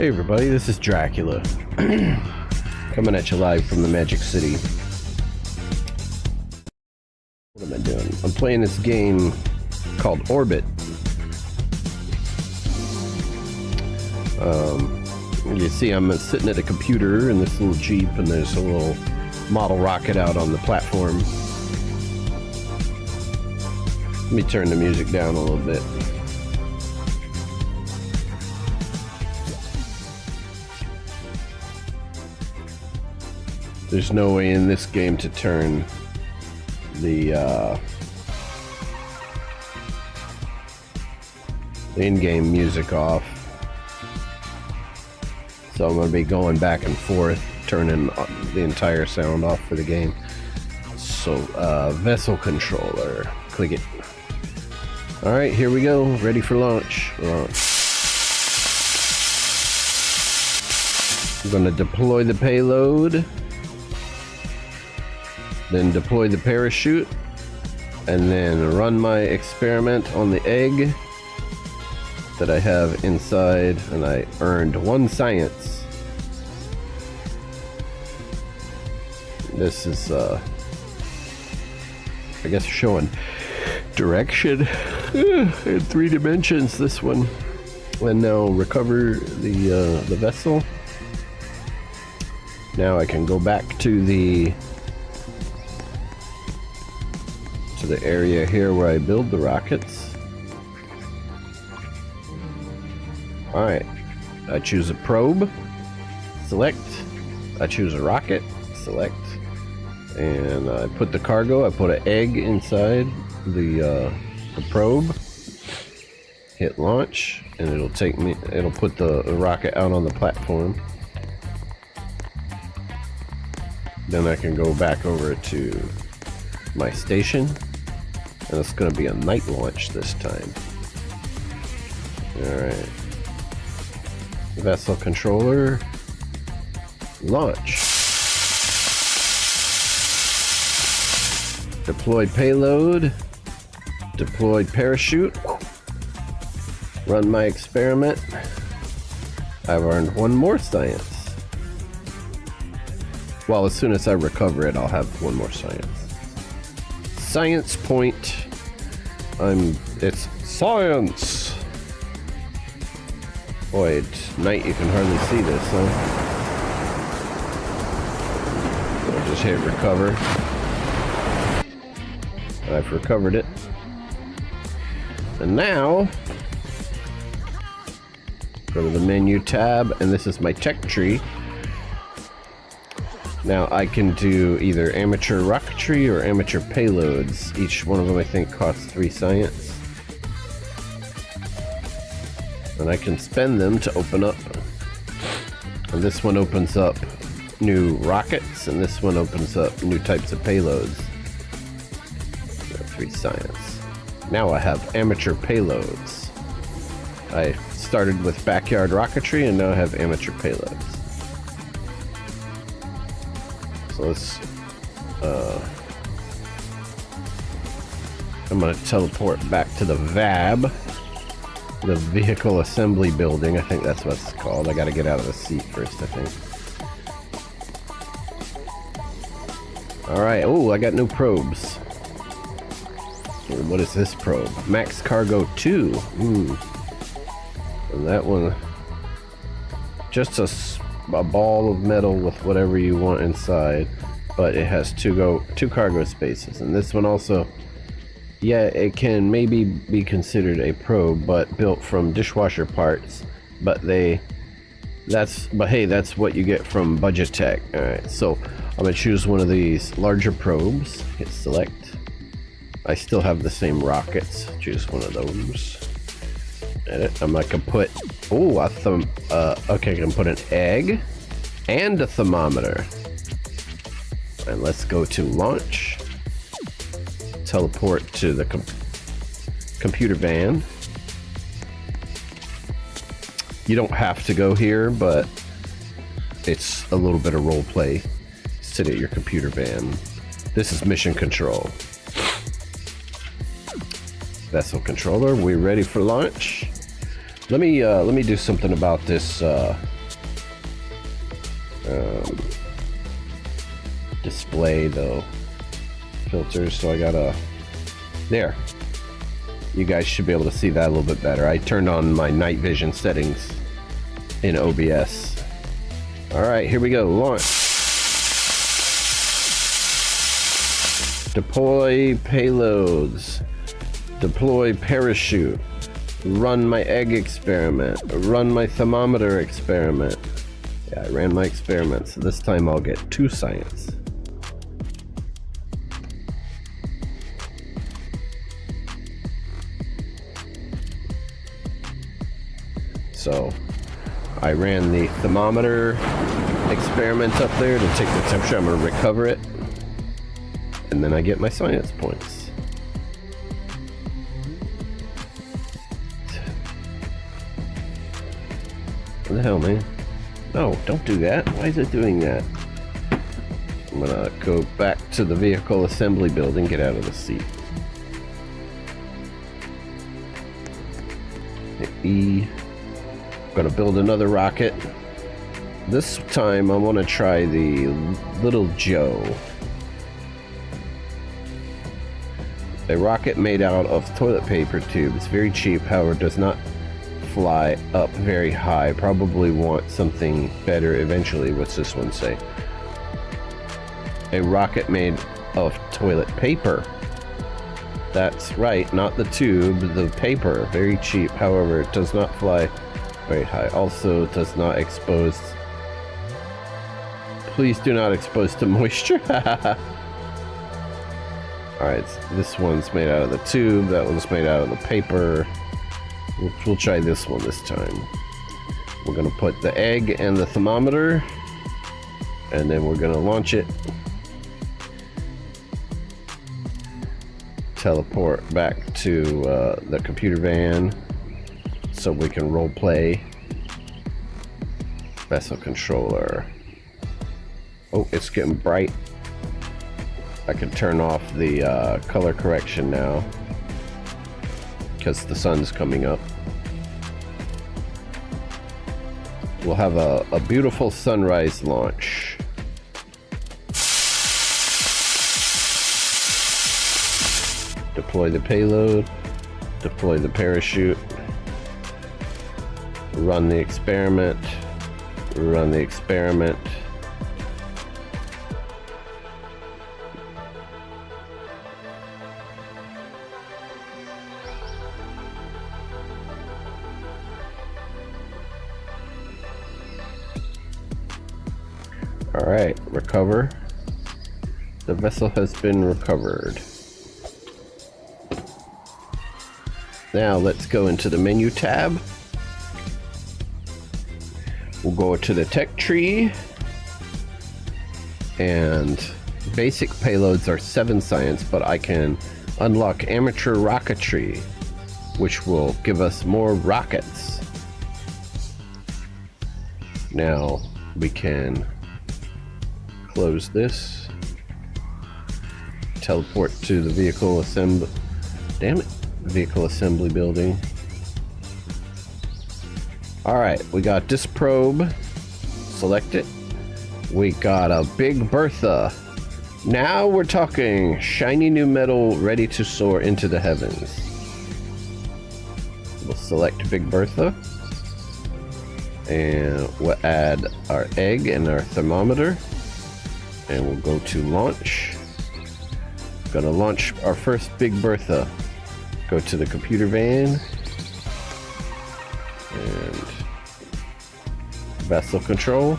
Hey everybody, this is Dracula, coming at you live from the Magic City. What am I doing? I'm playing this game called Orbit. You see I'm sitting at a computer in this little Jeep, and there's a little model rocket out on the platform. Let me turn the music down a little bit. There's no way in this game to turn the in-game music off. So I'm going to be going back and forth, turning the entire sound off for the game. So, vessel controller. Click it. Alright, here we go. Ready for launch. I'm going to deploy the payload. Then deploy the parachute, and then run my experiment on the egg that I have inside, and I earned 1 science. This is I guess showing direction in 3 dimensions, this one. And now recover the vessel. Now I can go back to the area here where I build the rockets. Alright, I choose a probe, select, I choose a rocket, select, and I put the cargo, I put an egg inside the probe, hit launch, and it'll put the rocket out on the platform. Then I can go back over to my station, and it's going to be a night launch this time. Alright. Vessel controller. Launch. Deploy payload. Deploy parachute. Run my experiment. I've earned 1 more science. Well, as soon as I recover it, I'll have 1 more science. Science point. It's science. Boy, at night you can hardly see this, huh? I'll just hit recover. I've recovered it. And now, go to the menu tab, and this is my tech tree. Now I can do either amateur rocketry or amateur payloads. Each one of them I think costs 3 science. And I can spend them to open up. And this one opens up new rockets, and this one opens up new types of payloads. 3 science. Now I have amateur payloads. I started with backyard rocketry, and now I have amateur payloads. So let's, I'm going to teleport back to the VAB, the Vehicle Assembly Building. I think that's what it's called. I got to get out of the seat first, I think. Alright, oh, I got new probes. What is this probe? Max Cargo 2. Ooh. And that one, just a ball of metal with whatever you want inside, but it has 2 cargo spaces. And this one also, yeah, it can maybe be considered a probe, but built from dishwasher parts. But hey, that's what you get from Budget Tech. All right, so I'm gonna choose one of these larger probes. Hit select. I still have the same rockets. Choose one of those. Edit. I'm like, I put, okay, I can put an egg and a thermometer. And let's go to launch. Teleport to the computer van. You don't have to go here, but it's a little bit of role play. Sit at your computer van. This is mission control. Vessel controller, we're ready for launch. Let me do something about this display the filters, so I gotta... There. You guys should be able to see that a little bit better. I turned on my night vision settings in OBS. Alright, here we go. Launch. Deploy payloads. Deploy parachute. Run my egg experiment. Run my thermometer experiment. Yeah, I ran my experiment, so this time I'll get 2 science. So, I ran the thermometer experiment up there to take the temperature. I'm going to recover it. And then I get my science points. What the hell, man? No, don't do that. Why is it doing that? I'm going to go back to the vehicle assembly building, get out of the seat. Hit E. Gonna build another rocket. This time I want to try the Little Joe. A rocket made out of toilet paper tubes. Very cheap, however, does not fly up very high. Probably want something better eventually. What's this one say? A rocket made of toilet paper. That's right, not the tube, the paper. Very cheap, however, it does not fly very high. Also does not expose. Please do not expose to moisture. Alright, this one's made out of the tube, that one's made out of the paper. We'll try this one this time. We're gonna put the egg and the thermometer, and then we're gonna launch it. Teleport back to the computer van so we can role play. Vessel controller. Oh, it's getting bright. I can turn off the color correction now because the sun's coming up. We'll have a beautiful sunrise launch. Deploy the payload. Deploy the parachute. Run the experiment. Run the experiment. Alright, recover. The vessel has been recovered. Now let's go into the menu tab. We'll go to the tech tree. And basic payloads are 7 science, but I can unlock amateur rocketry, which will give us more rockets. Now we can close this. Teleport to the vehicle assembly. Damn it. Vehicle assembly building. Alright, we got this probe. Select it. We got a Big Bertha. Now we're talking shiny new metal ready to soar into the heavens. We'll select Big Bertha. And we'll add our egg and our thermometer. And we'll go to launch. Gonna launch our first Big Bertha. Go to the computer van. And vessel control.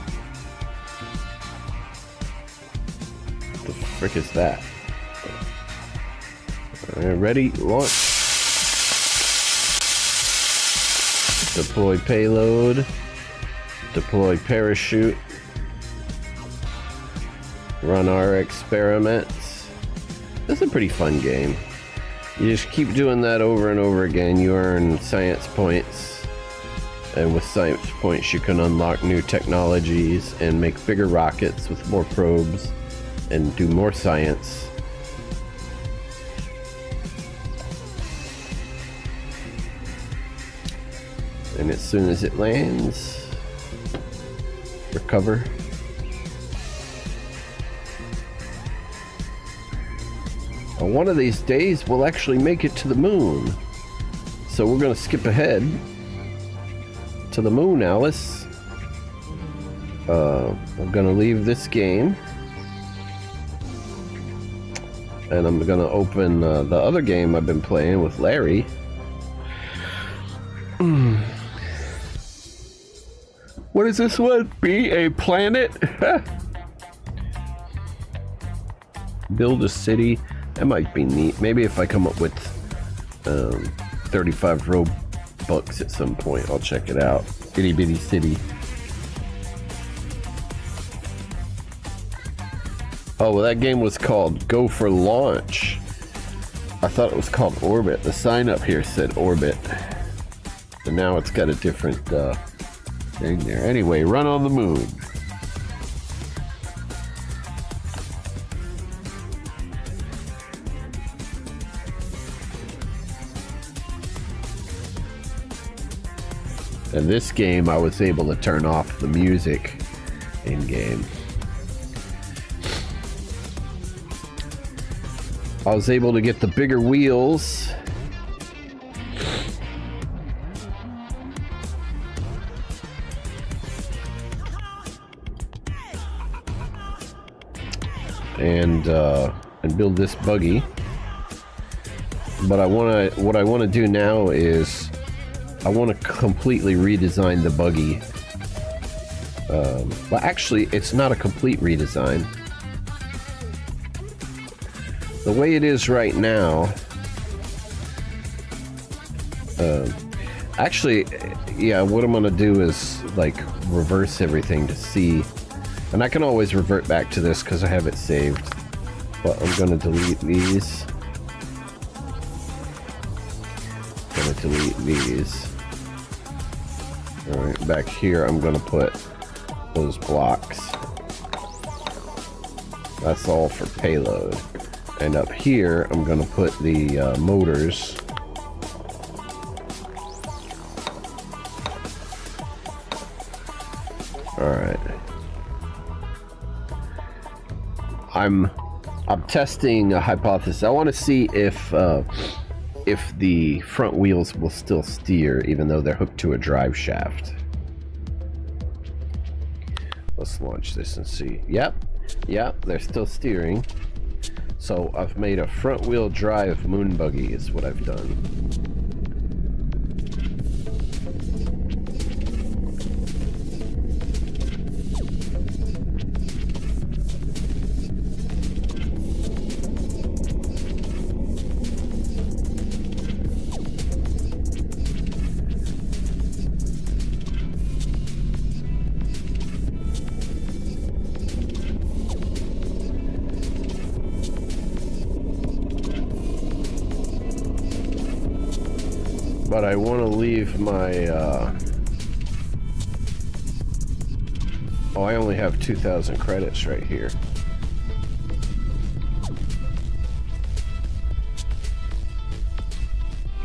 What the frick is that? Alright, ready, launch. Deploy payload. Deploy parachute. Run our experiments. This is a pretty fun game. You just keep doing that over and over again. You earn science points. And with science points you can unlock new technologies and make bigger rockets with more probes and do more science. And as soon as it lands, recover. One of these days, we'll actually make it to the moon. So we're gonna skip ahead to the moon, Alice. I'm gonna leave this game. And I'm gonna open the other game I've been playing with Larry. What is this one? Be a planet? Build a city. That might be neat. Maybe if I come up with 35 Robux at some point, I'll check it out. Itty bitty city. Oh, well, that game was called Go for Launch. I thought it was called Orbit. The sign up here said Orbit. And now it's got a different thing there. Anyway, run on the moon. In this game, I was able to turn off the music in-game. I was able to get the bigger wheels. And build this buggy. But what I want to do now is I want to completely redesign the buggy. Well, actually, it's not a complete redesign. The way it is right now, actually, yeah, what I'm gonna do is like reverse everything to see, and I can always revert back to this because I have it saved, but I'm gonna delete these. Gonna delete these. All right, back here, I'm gonna put those blocks. That's all for payload. And up here, I'm gonna put the motors. All right. I'm testing a hypothesis. I want to see if the front wheels will still steer, even though they're hooked to a drive shaft. Let's launch this and see. Yep, they're still steering. So I've made a front wheel drive moon buggy is what I've done. But I want to leave my, oh, I only have 2,000 credits right here.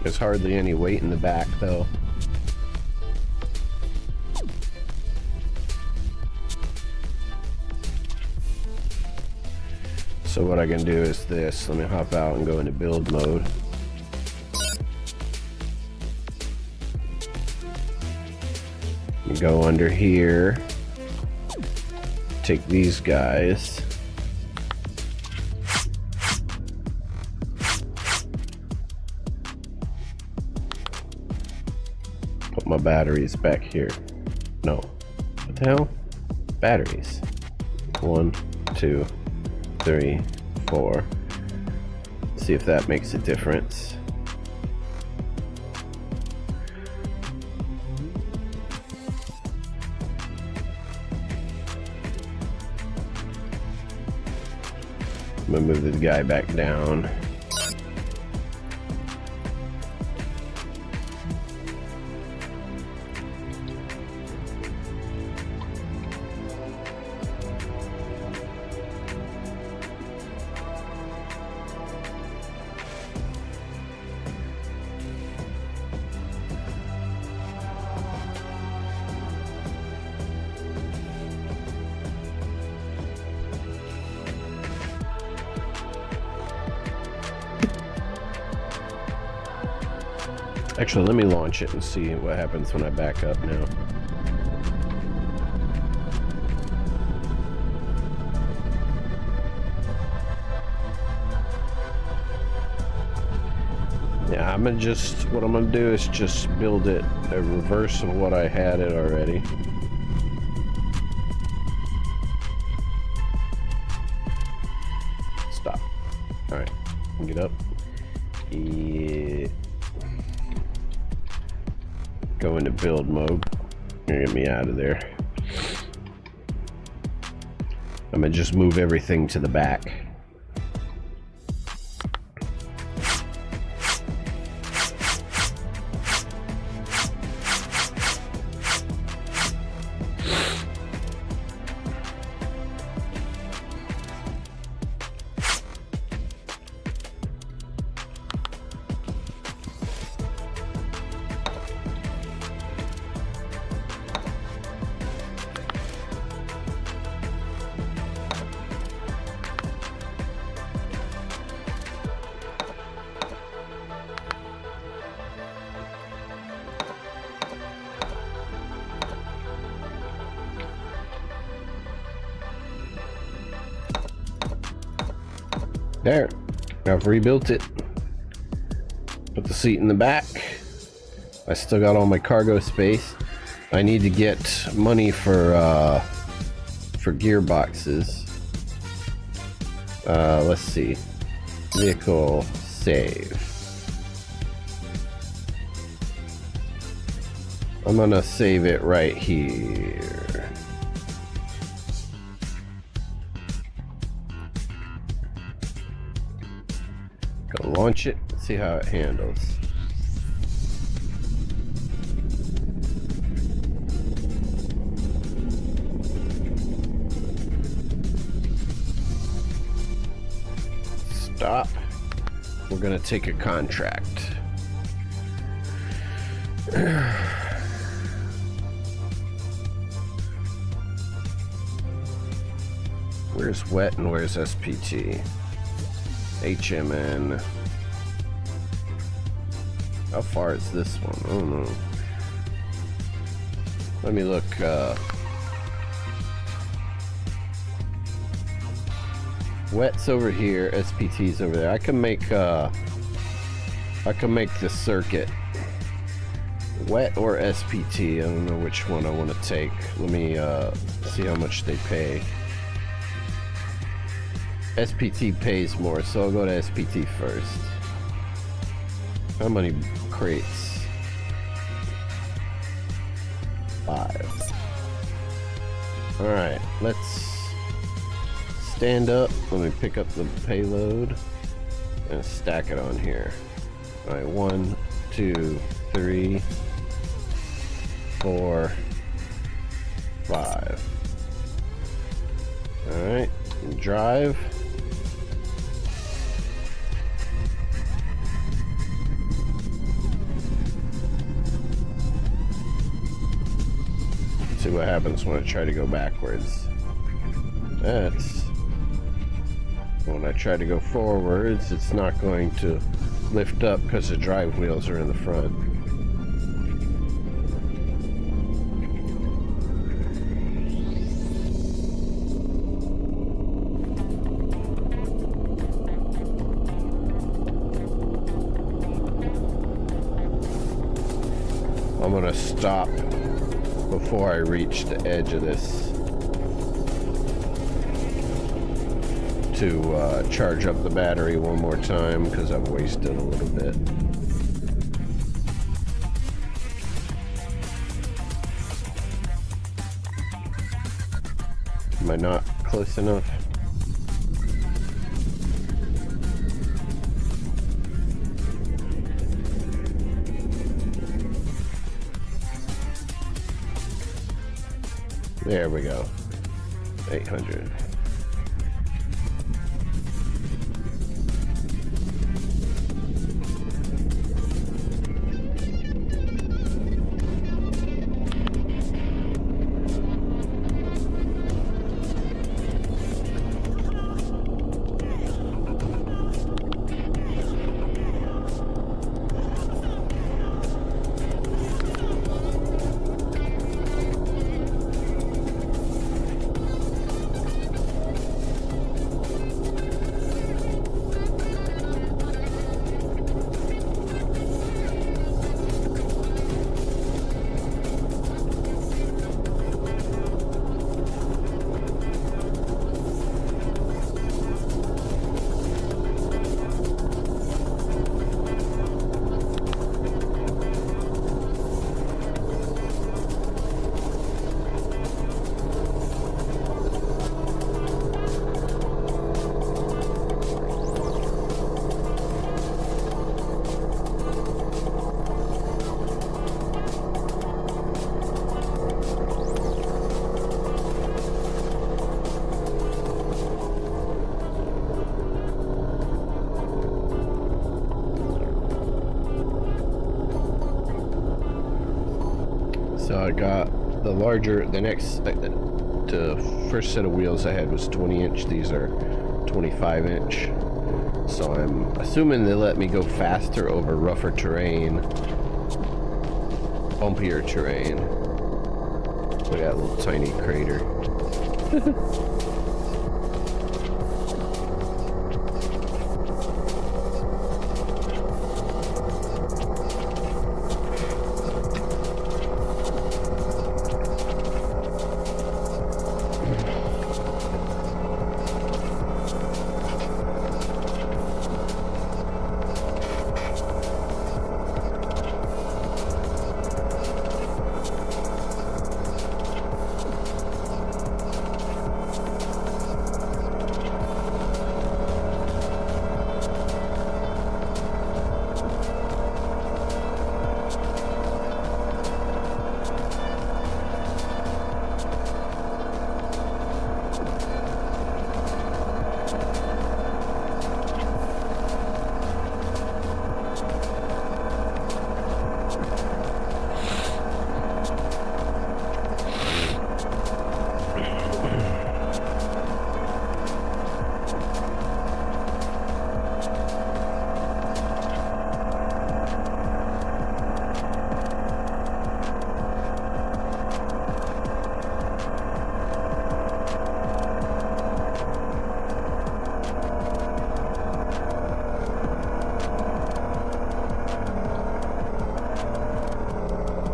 There's hardly any weight in the back, though. So what I can do is this. Let me hop out and go into build mode. Go under here, take these guys, put my batteries back here. No, what the hell? Batteries. 1, 2, 3, 4. See if that makes a difference. I'm gonna move this guy back down. Actually, let me launch it and see what happens when I back up now. Yeah, what I'm gonna do is just build it a reverse of what I had it already. Stop. Alright, get up. Yeah. Go into build mode. Get me out of there. I'm gonna just move everything to the back. There, I've rebuilt it. Put the seat in the back. I still got all my cargo space. I need to get money for gearboxes. Let's see. Vehicle save. I'm gonna save it right here. Go launch it, see how it handles. Stop. We're gonna take a contract. Where's wet and where's SPT? HMN. How far is this one? I don't know. Let me look. Wet's over here. SPT's over there. I can make the circuit. Wet or SPT. I don't know which one I want to take. Let me see how much they pay. SPT pays more, so I'll go to SPT first. How many crates? 5. Alright, let's stand up. Let me pick up the payload and stack it on here. Alright, 1, 2, 3, 4, 5. Alright, drive. See what happens when I try to go backwards. That's when I try to go forwards, it's not going to lift up because the drive wheels are in the front. I'm gonna stop before I reach the edge of this to charge up the battery one more time because I've wasted a little bit. Am I not close enough? There we go. 800. I got the larger, the next, the first set of wheels I had was 20-inch. These are 25-inch. So I'm assuming they let me go faster over rougher terrain, bumpier terrain. Look at that little tiny crater.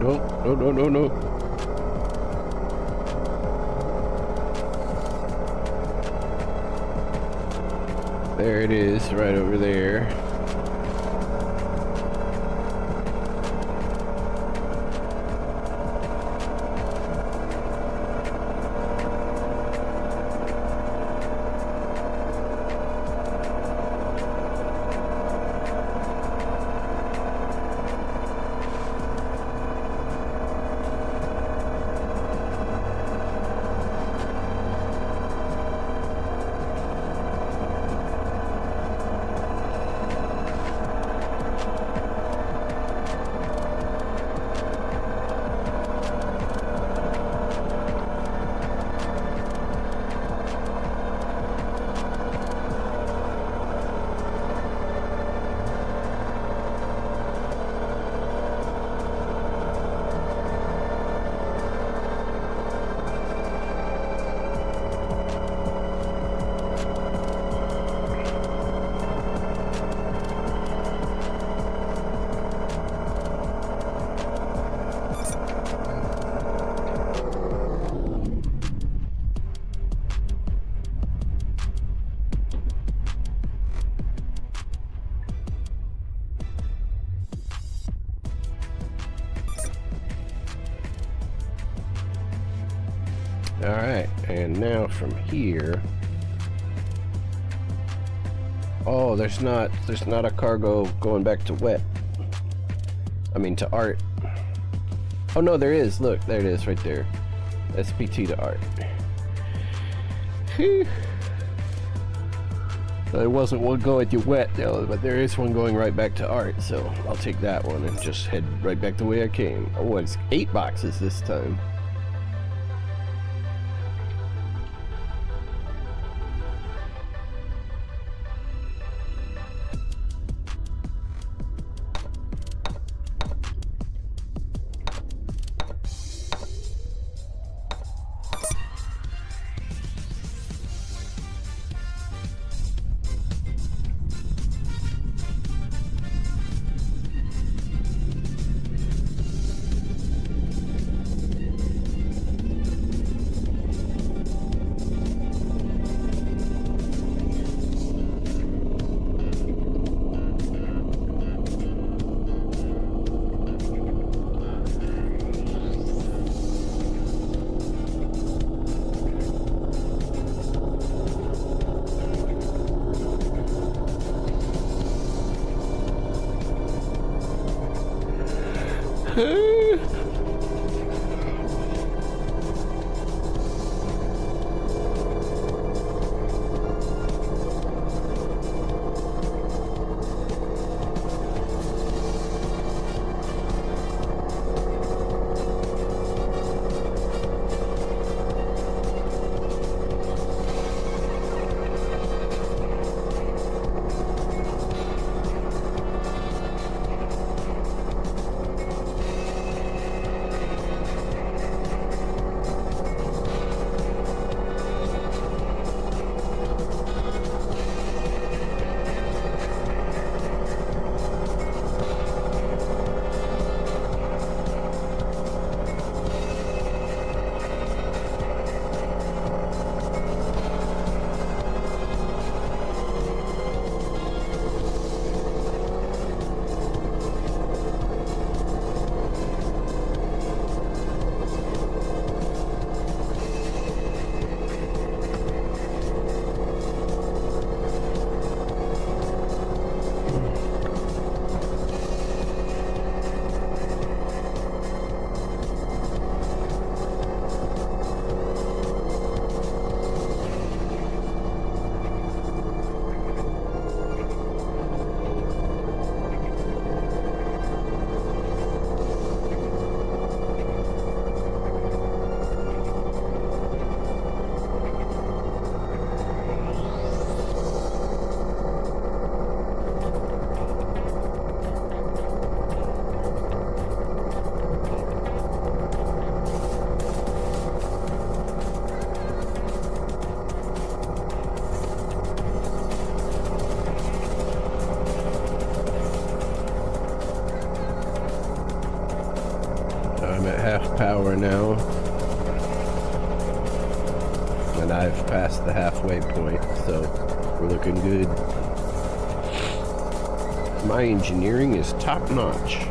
No. There it is, right over there. Alright, and now from here... Oh, there's not a cargo going back to wet. I mean to art. Oh no, there is. Look, there it is right there. SPT to art. There wasn't one going to wet though, but there is one going right back to art, so I'll take that one and just head right back the way I came. Oh, it's 8 boxes this time. I'm at half power now. And I've passed the halfway point, so we're looking good. My engineering is top notch.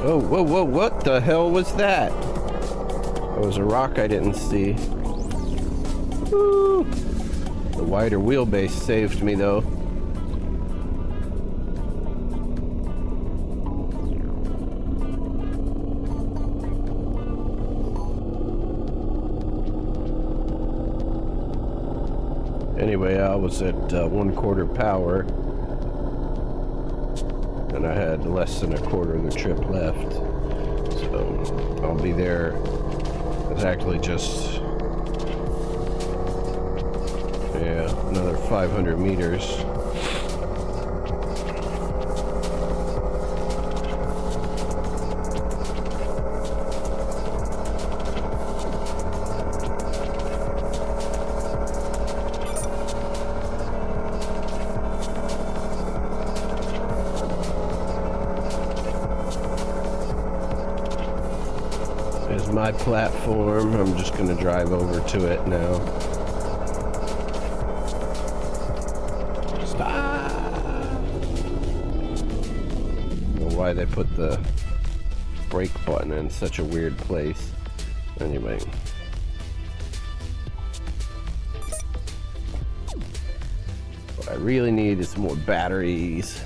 Oh, whoa, whoa, what the hell was that? That was a rock I didn't see. Woo! The wider wheelbase saved me, though. Anyway, I was at 1/4 power. And I had less than a quarter of the trip left, so I'll be there. It's actually just, yeah, another 500 meters. Is my platform. I'm just going to drive over to it now. Stop! I don't know why they put the brake button in such a weird place. Anyway. What I really need is more batteries.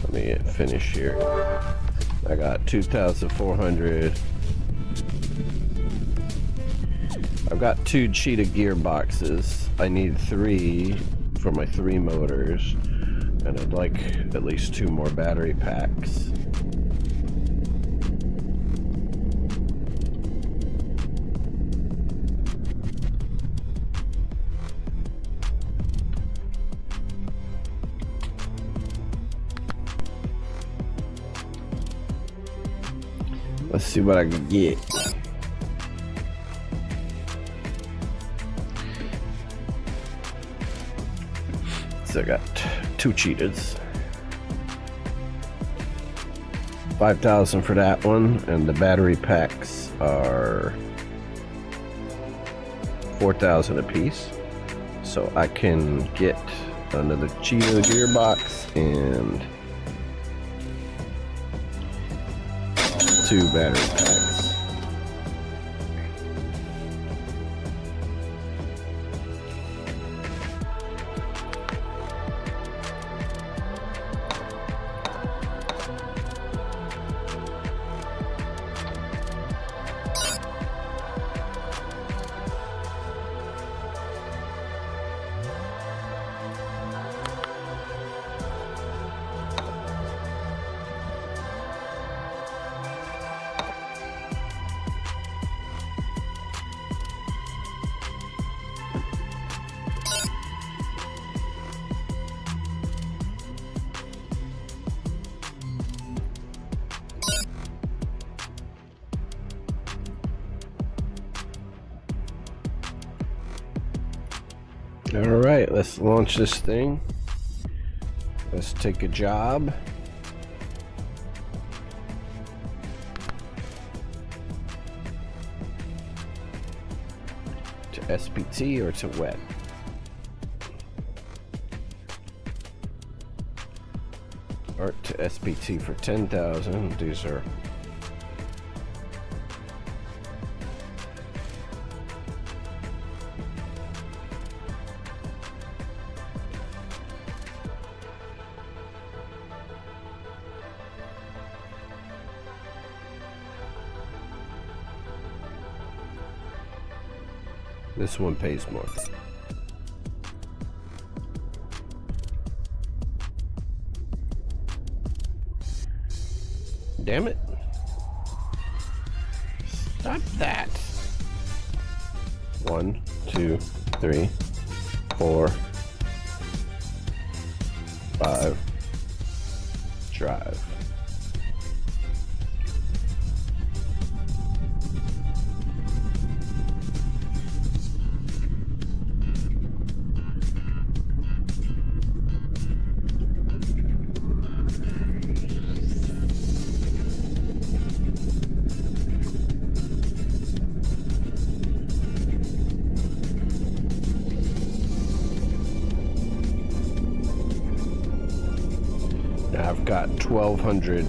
Let me finish here. I got 2,400. I've got 2 cheetah gearboxes. I need 3 for my 3 motors, and I'd like at least 2 more battery packs. Let's see what I can get. So I got 2 cheetahs. 5,000 for that one, and the battery packs are 4,000 a piece. So I can get another cheetah gearbox and 2 battery packs. All right, let's launch this thing. Let's take a job. To SPT or to wet? Art to SPT for 10,000. These are this one pays more. Damn it. Stop that. 1, 2, 3, 4, 5. Drive. I've got 1200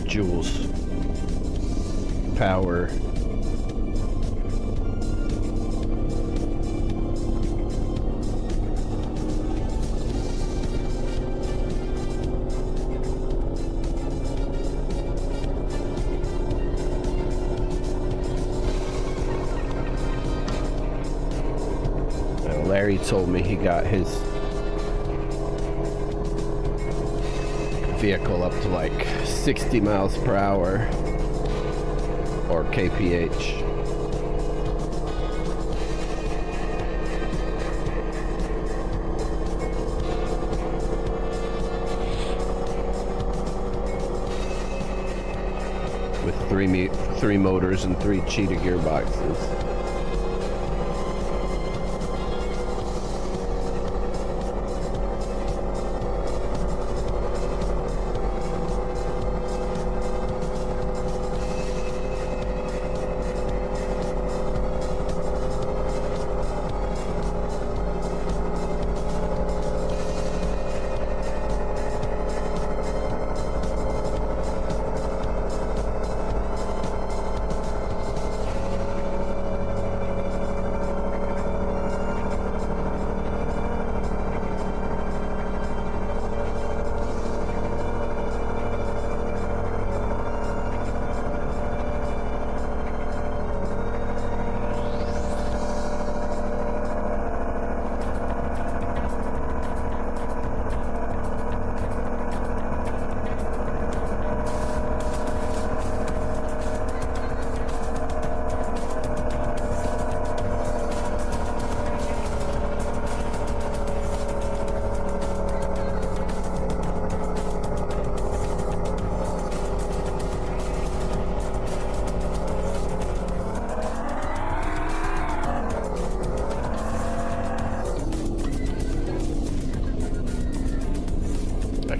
joules power. Larry told me he got his vehicle up to like 60 miles per hour or kph. With three motors and 3 cheetah gearboxes.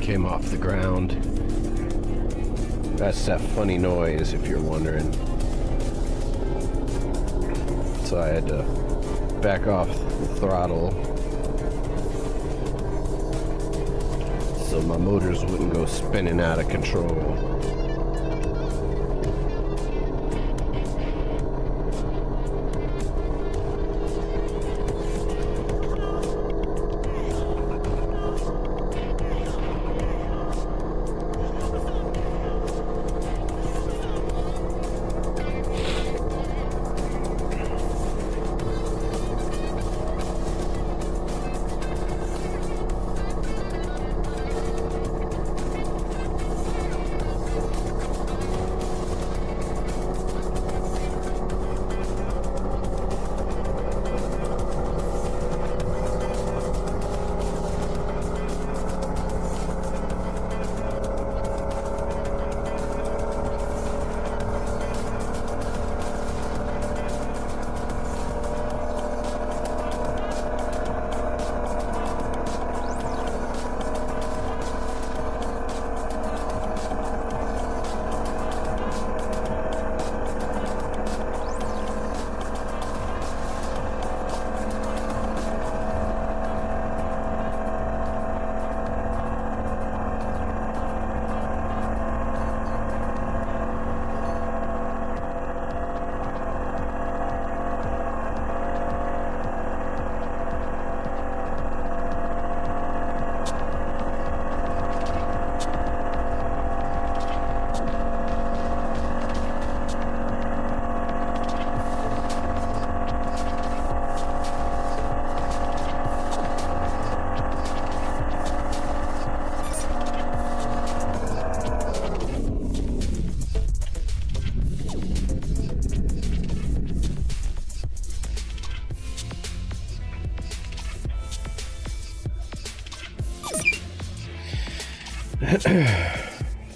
Came off the ground. That's that funny noise, if you're wondering. So I had to back off the throttle so my motors wouldn't go spinning out of control.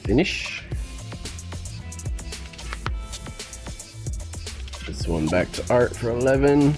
Finish. This one back to art for 11.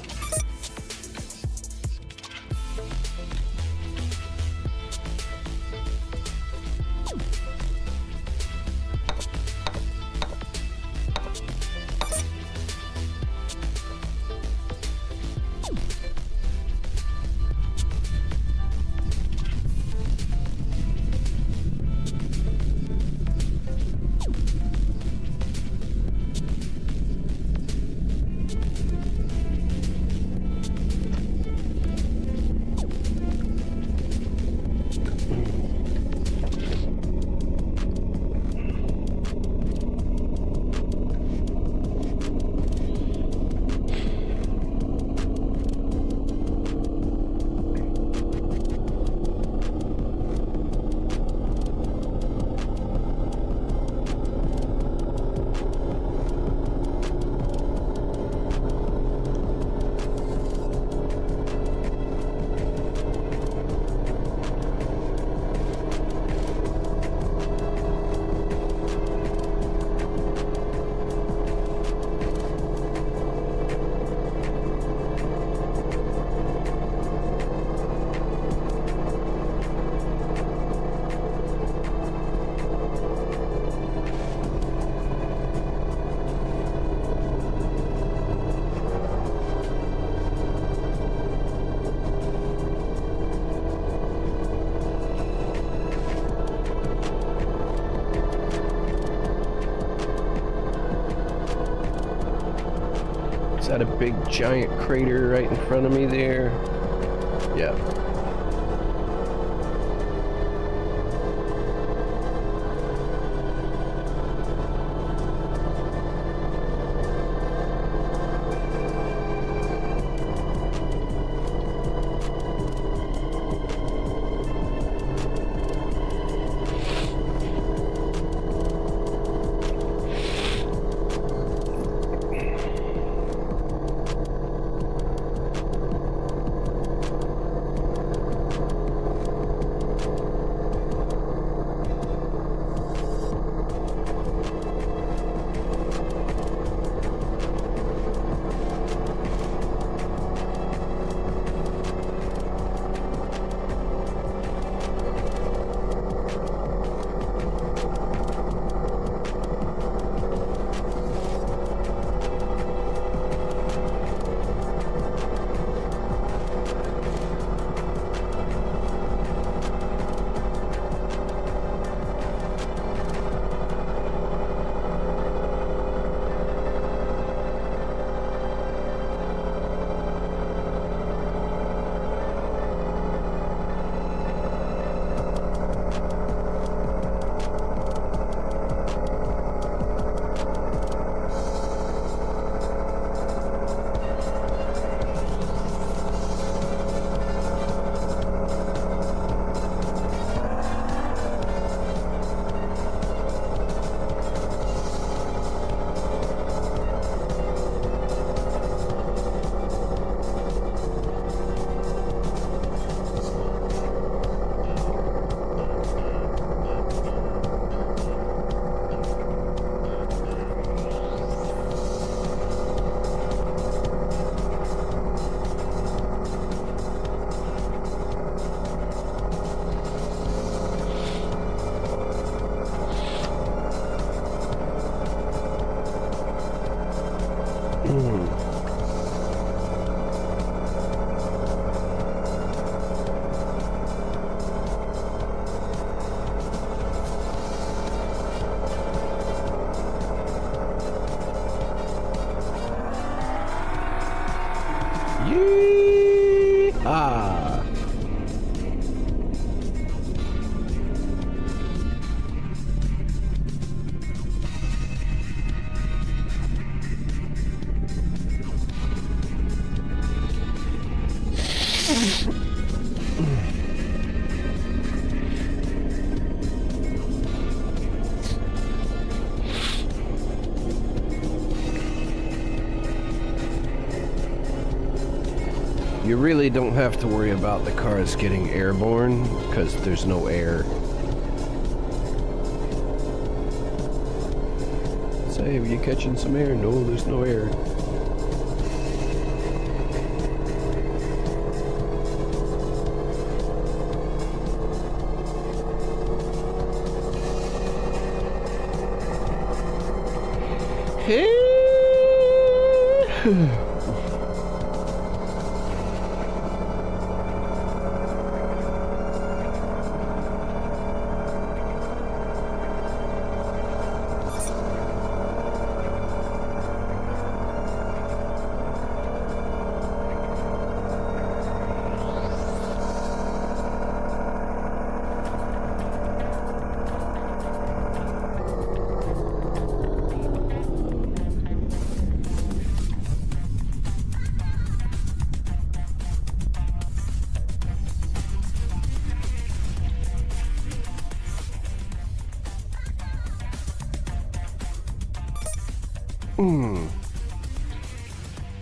Is that a big giant crater right in front of me there? Yeah. Yee-haw! You really don't have to worry about the cars getting airborne because there's no air. Hey, are you catching some air? No, there's no air. Hey.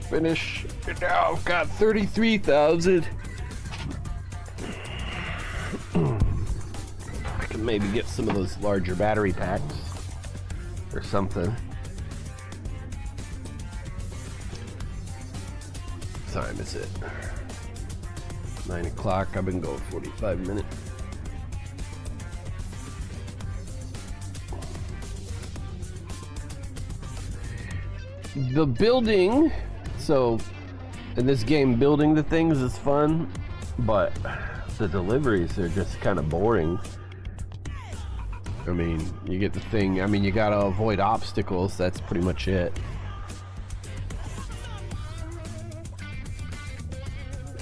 Finish it now. I've got 33,000. I can maybe get some of those larger battery packs or something. What time is it? 9 o'clock. I've been going 45 minutes. The building, so in this game, building the things is fun, but the deliveries are just kind of boring. I mean, you get the thing, I mean, you gotta avoid obstacles, that's pretty much it.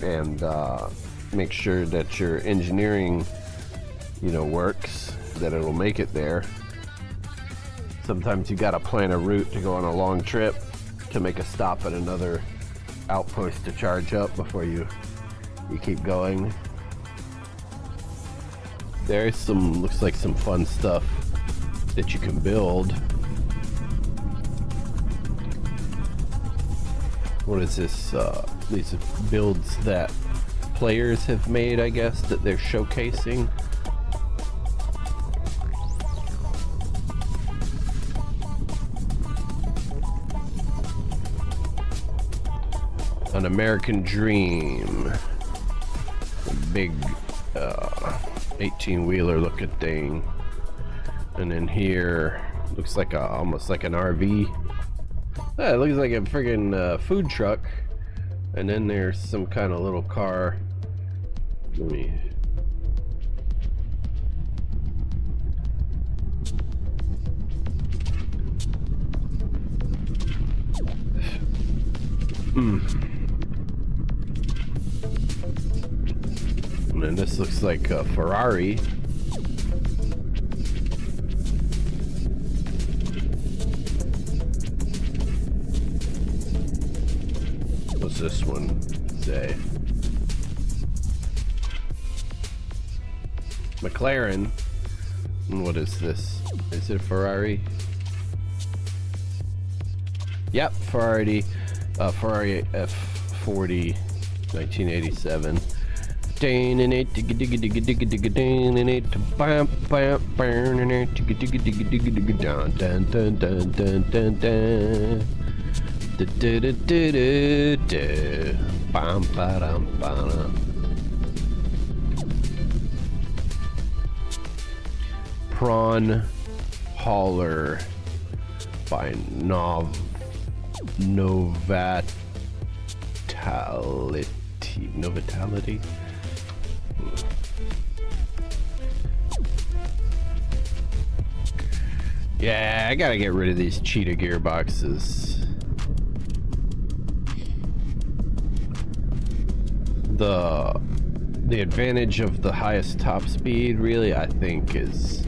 And make sure that your engineering, works, that it'll make it there. Sometimes you gotta plan a route to go on a long trip to make a stop at another outpost to charge up before you keep going. There's some, looks like some fun stuff that you can build. What is this? These builds that players have made, I guess, that they're showcasing. An American Dream, a big 18-wheeler looking thing, and then here looks like almost like an RV. It looks like a friggin' food truck, and then there's some kind of little car. Let me. And this looks like a Ferrari. What's this one say? McLaren. And what is this? Is it a Ferrari? Yep, Ferrari F40 1987. Prawn Hauler by Novatality. Yeah, I gotta get rid of these cheetah gearboxes. The advantage of the highest top speed, really, I think, is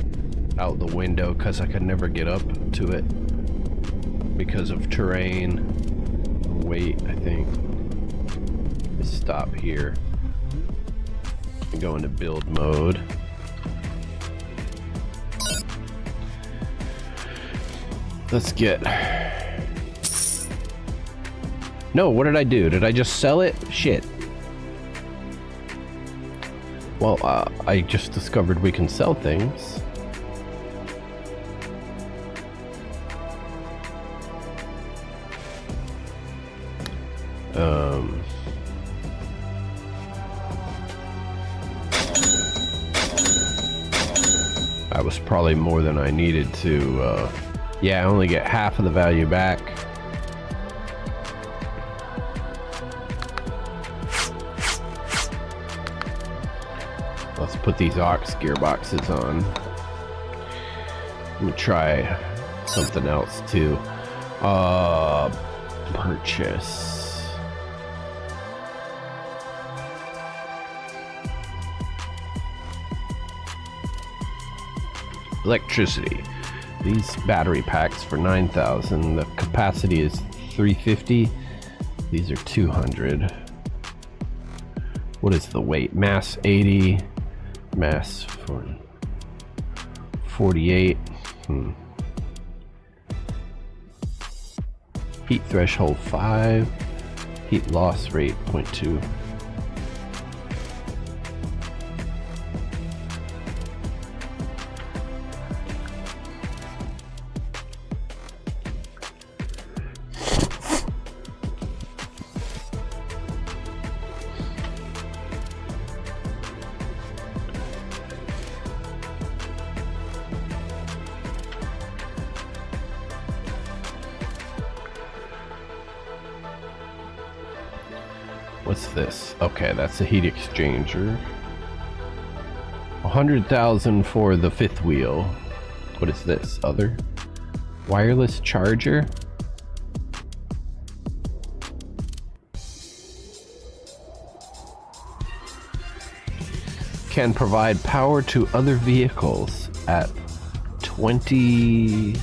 out the window because I could never get up to it because of terrain, weight. I think. Let's stop here and go into build mode. Let's get. No, what did I do? Did I just sell it? Shit. Well, I just discovered we can sell things. That was probably more than I needed to, yeah, I only get half of the value back. Let's put these aux gearboxes on. I'm gonna try something else too. Purchase. Electricity. These battery packs for 9,000. The capacity is 350. These are 200. What is the weight? Mass 80. Mass for 48. Heat threshold 5. Heat loss rate 0.2. What's this? Okay, that's a heat exchanger. 100,000 for the fifth wheel. What is this? Other? Wireless charger? Can provide power to other vehicles at 20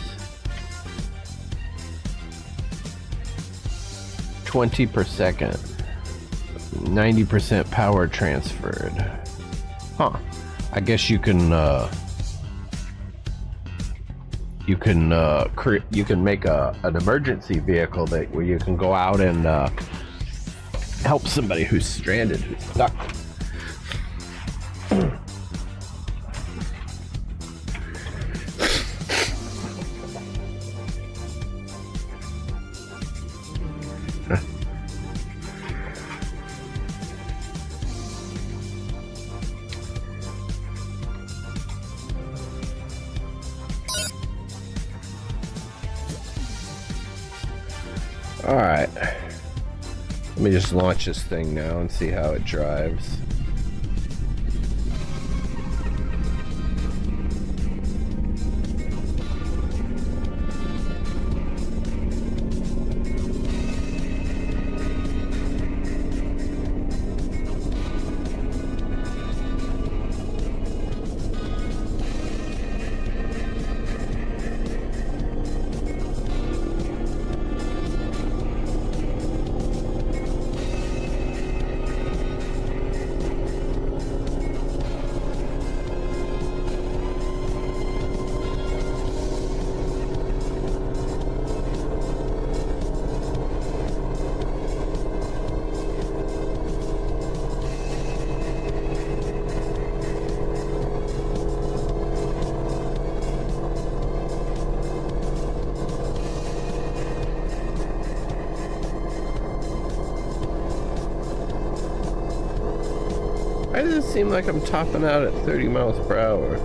per second. 90% power transferred. Huh. I guess you can make an emergency vehicle where you can go out and help somebody who's stranded, who's stuck. Alright, let me just launch this thing now and see how it drives. Why does it seem like I'm topping out at 30 miles per hour?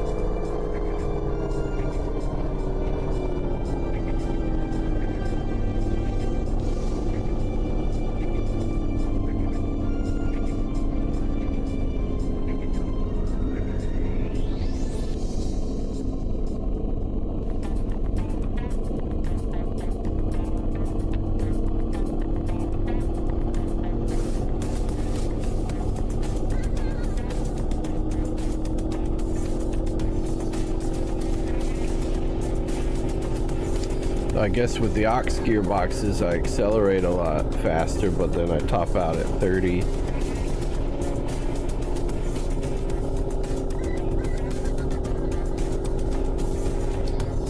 I guess with the aux gearboxes I accelerate a lot faster, but then I top out at 30.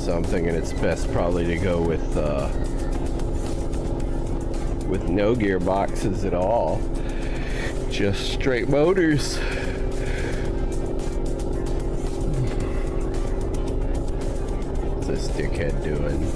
So I'm thinking it's best probably to go with no gearboxes at all. Just straight motors. What's this dickhead doing?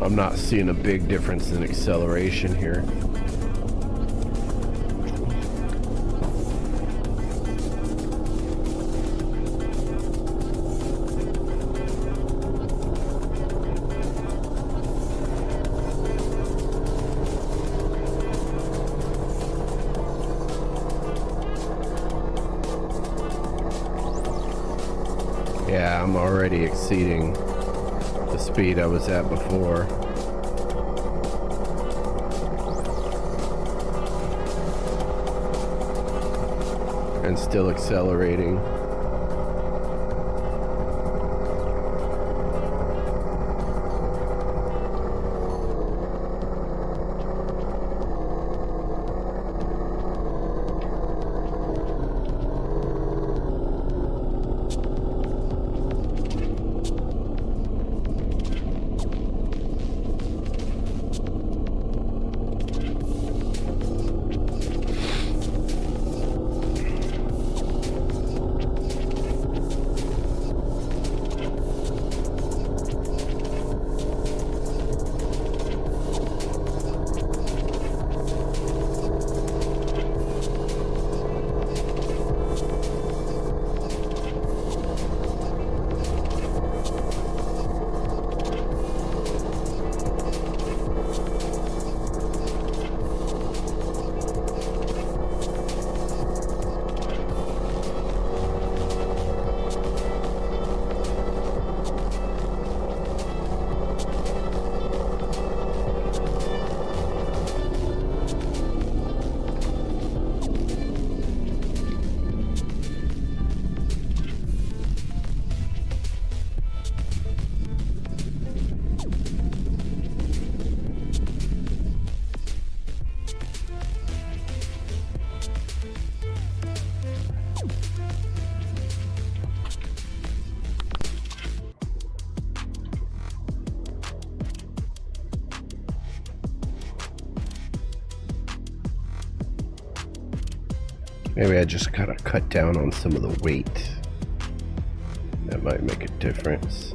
I'm not seeing a big difference in acceleration here. Yeah, I'm already exceeding the speed I was at before. And still accelerating. Maybe I just gotta cut down on some of the weight. That might make a difference.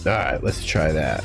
All right, let's try that.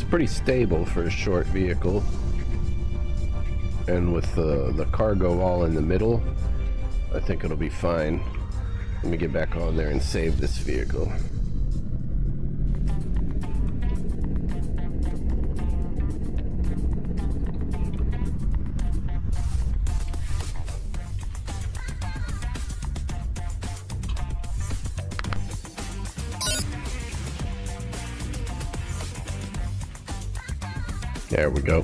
It's pretty stable for a short vehicle. And with the cargo all in the middle, I think it'll be fine. Let me get back on there and save this vehicle. There we go.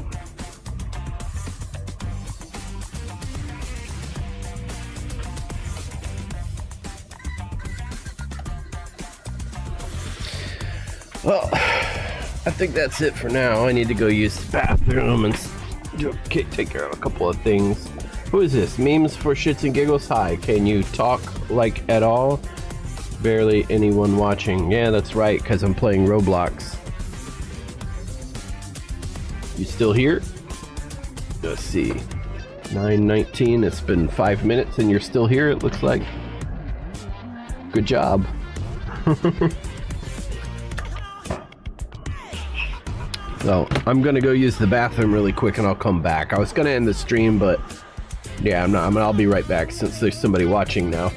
Well, I think that's it for now. I need to go use the bathroom and take care of a couple of things. Who is this? Memes for shits and giggles? Hi, can you talk like at all? Barely anyone watching. Yeah, that's right, because I'm playing Roblox. You still here? Let's see. 9:19. It's been 5 minutes and you're still here, it looks like. Good job. So, I'm gonna go use the bathroom really quick and I'll come back. I was gonna end the stream, but yeah, I'll be right back since there's somebody watching now.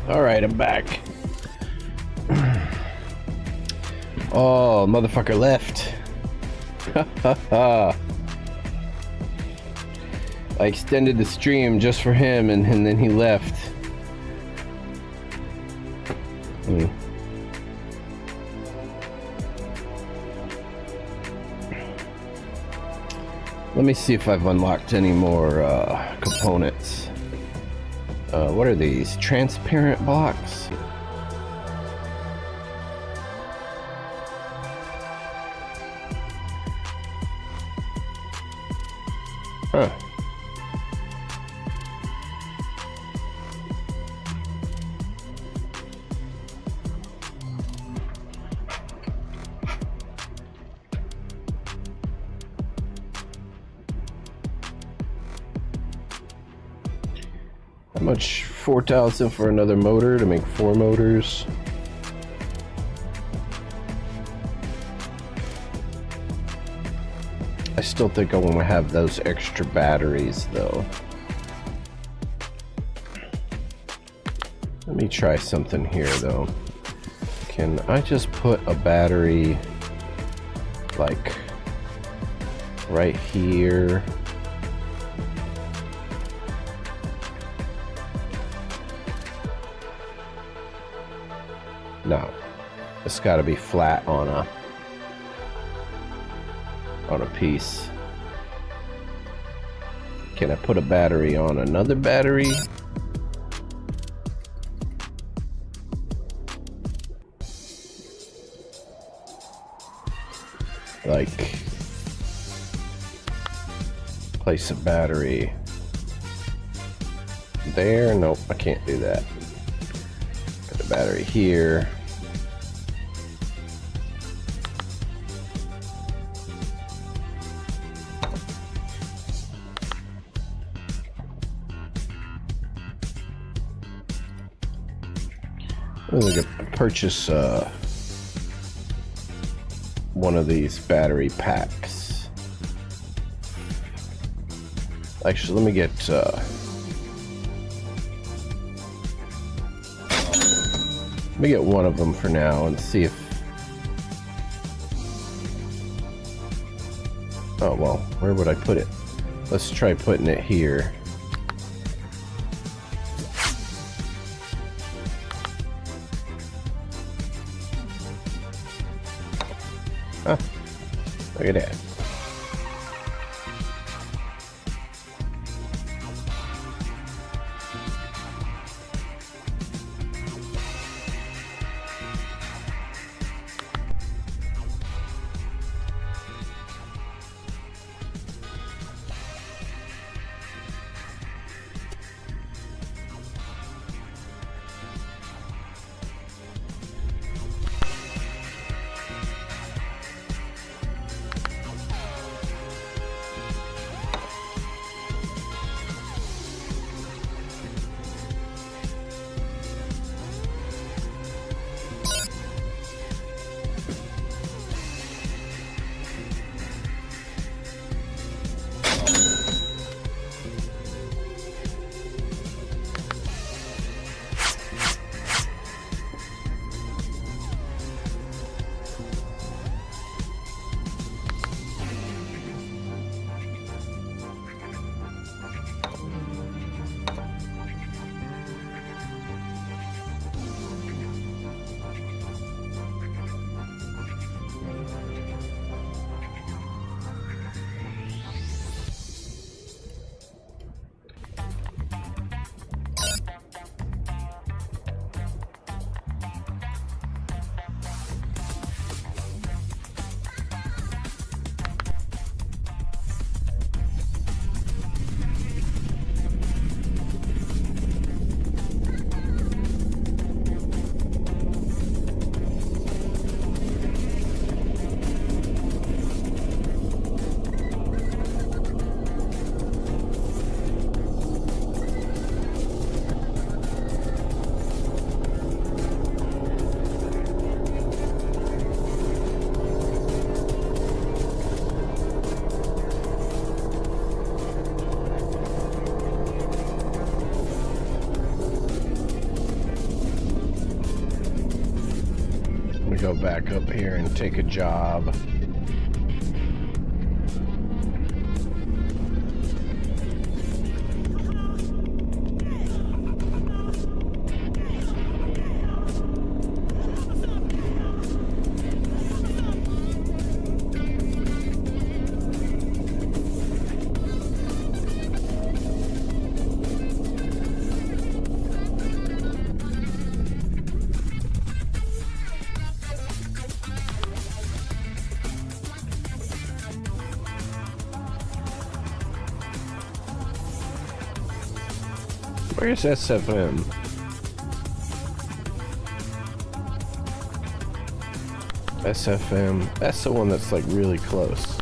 Alright, I'm back. Oh, motherfucker left. I extended the stream just for him and then he left. Let me see if I've unlocked any more components. What are these? Transparent blocks? Huh. How much? 4,000 for another motor to make 4 motors. I still think I want to have those extra batteries though. Let me try something here though. Can I just put a battery like right here? No, it's got to be flat on a piece. Can I put a battery on another battery? Like, place a battery there? Nope, I can't do that. Put a battery here. I could purchase one of these battery packs. Actually, let me get one of them for now and see if. Oh well, where would I put it? Let's try putting it here. Huh. Look at that. Go back up here and take a job. Where's SFM? SFM, that's the one that's like really close.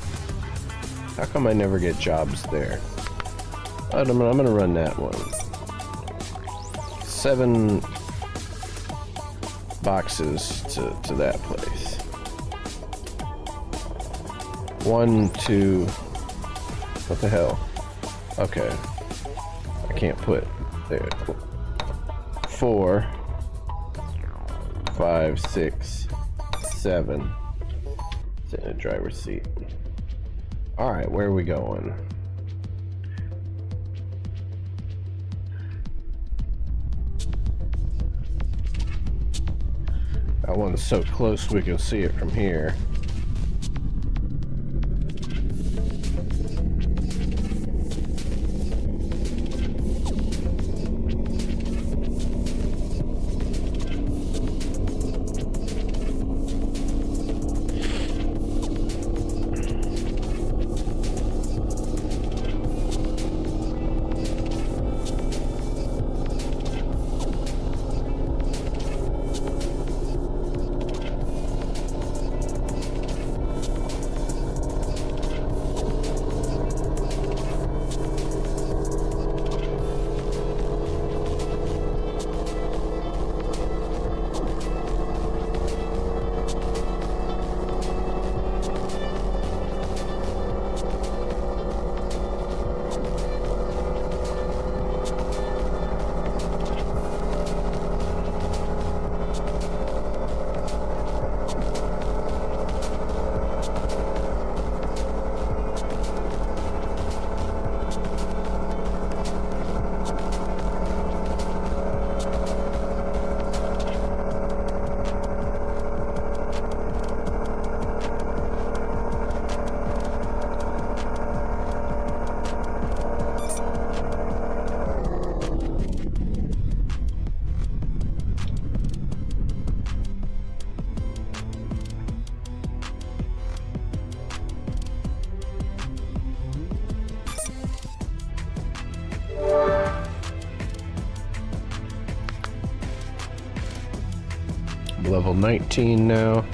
How come I never get jobs there? I'm gonna run that one. 7 boxes to that place. 1, 2. What the hell? Okay. I can't put there. 4, 5, 6, 7. It's in the driver's seat. Alright, where are we going? That one's so close we can see it from here. Level 19 now.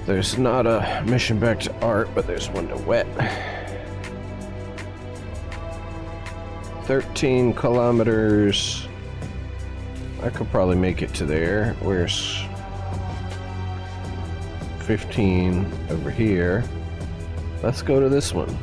There's not a mission back to Art, but there's one to Wet. 13 kilometers. I could probably make it to there. Where's 15 over here? Let's go to this one.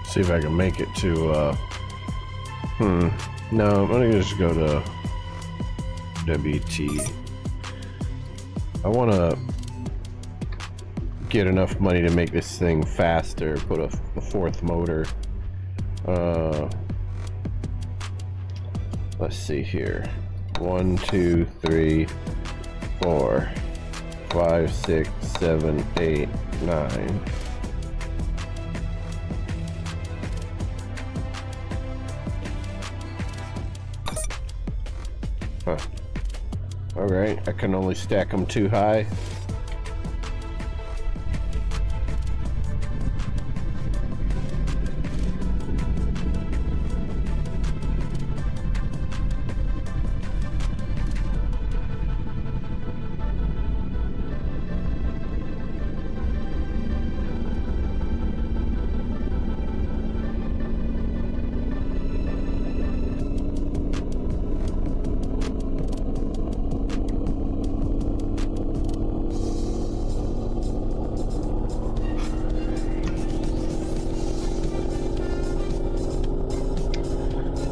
See if I can make it to, no, I'm gonna just go to WT. I wanna get enough money to make this thing faster, put a 4th motor. Let's see here. 1, 2, 3, 4, 5, 6, 7, 8, 9. Huh. Alright, I can only stack them too high.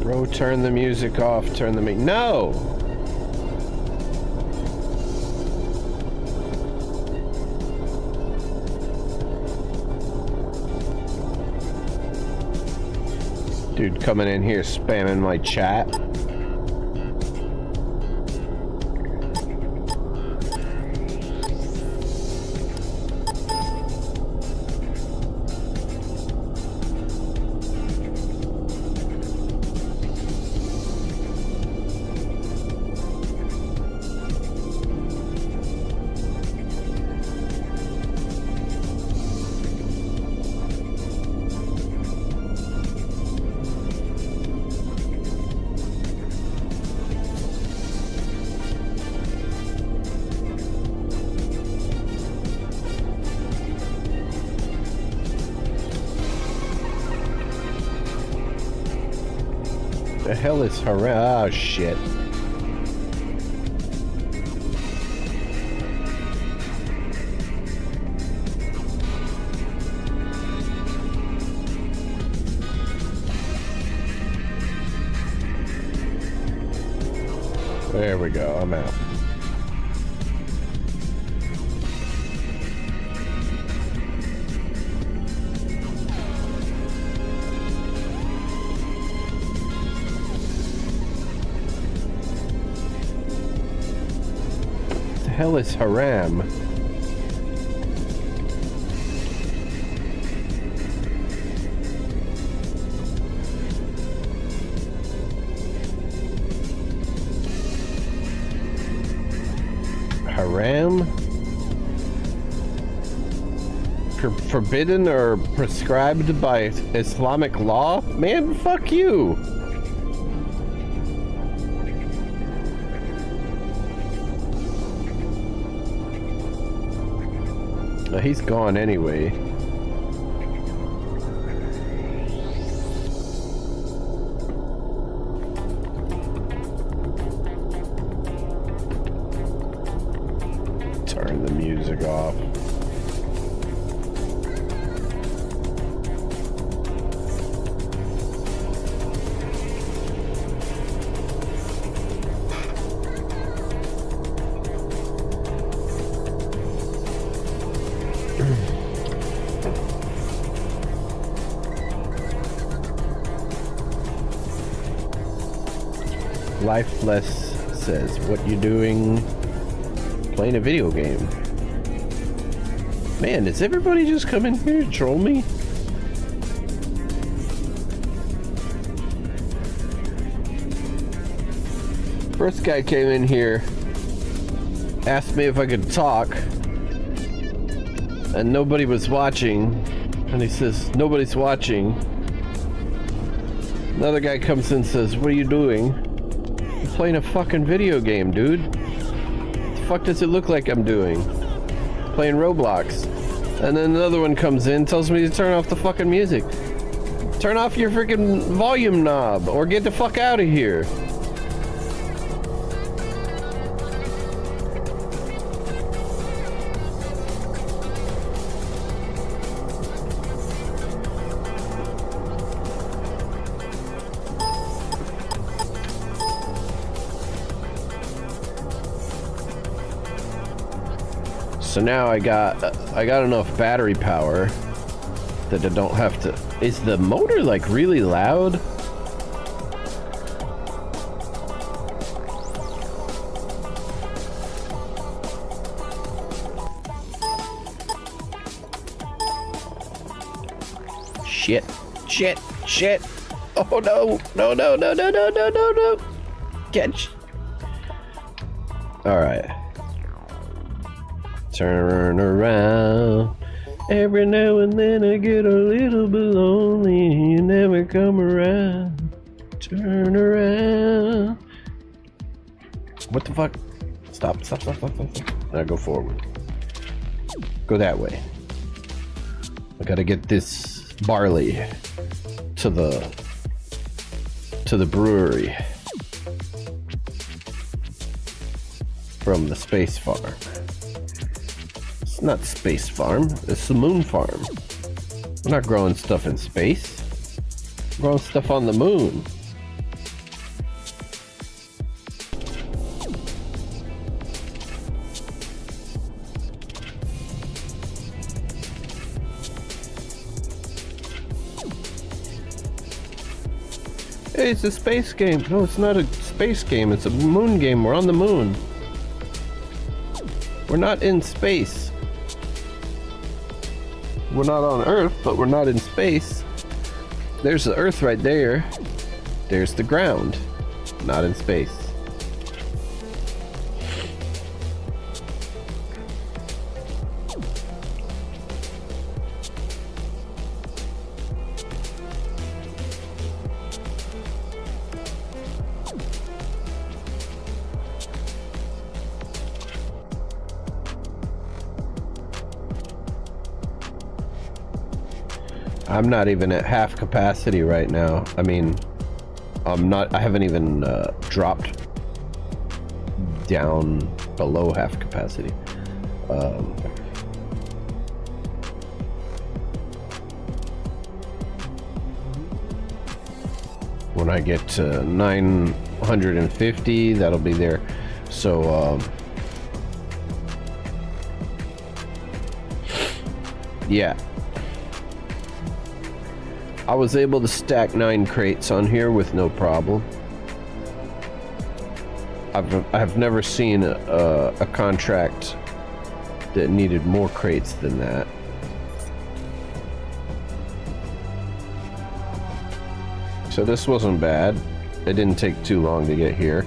Bro, turn the music off, turn the no! Dude coming in here spamming my chat. hell is haram? Oh shit. There we go, I'm out. What the hell is haram? Haram? Forbidden or prescribed by Islamic law? Man, fuck you! He's gone anyway. Turn the music off. Lifeless says, what you doing? Playing a video game. Man, does everybody just come in here and troll me? First guy came in here, asked me if I could talk, and nobody was watching, and he says, nobody's watching. Another guy comes in and says, what are you doing? I'm playing a fucking video game, dude. What the fuck does it look like I'm doing? Playing Roblox. And then another one comes in, tells me to turn off the fucking music. Turn off your freaking volume knob, or get the fuck out of here. So now I got enough battery power that I don't have to. Is the motor like really loud? Shit, shit, shit. Oh no, no, no, no, no, no, no, no, no. Catch. All right. Turn around. Every now and then I get a little bit lonely. You never come around. Turn around. What the fuck? Stop, stop, stop, stop, stop, stop. Now go forward. Go that way. I gotta get this barley to the brewery from the space farm. It's not space farm, it's the moon farm. We're not growing stuff in space. We're growing stuff on the moon. Hey, it's a space game. No, it's not a space game, it's a moon game. We're on the moon. We're not in space. We're not on Earth, but we're not in space. There's the Earth right there. There's the ground. Not in space. I'm not even at half capacity right now. I mean, I haven't even dropped down below half capacity. When I get to 950, that'll be there. So yeah, I was able to stack 9 crates on here with no problem. I've never seen a contract that needed more crates than that. So this wasn't bad. It didn't take too long to get here.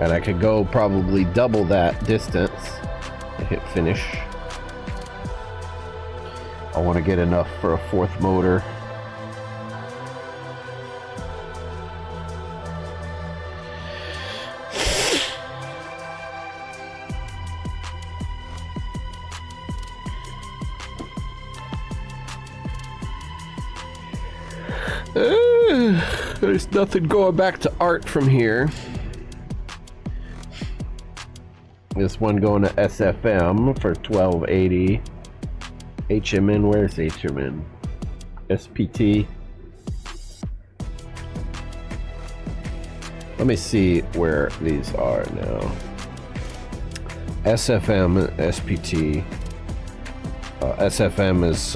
And I could go probably double that distance to hit finish. I want to get enough for a 4th motor. There's nothing going back to art from here. This one going to SFM for 1280. HMN, where's HMN? SPT. Let me see where these are now. SFM, SPT. SFM is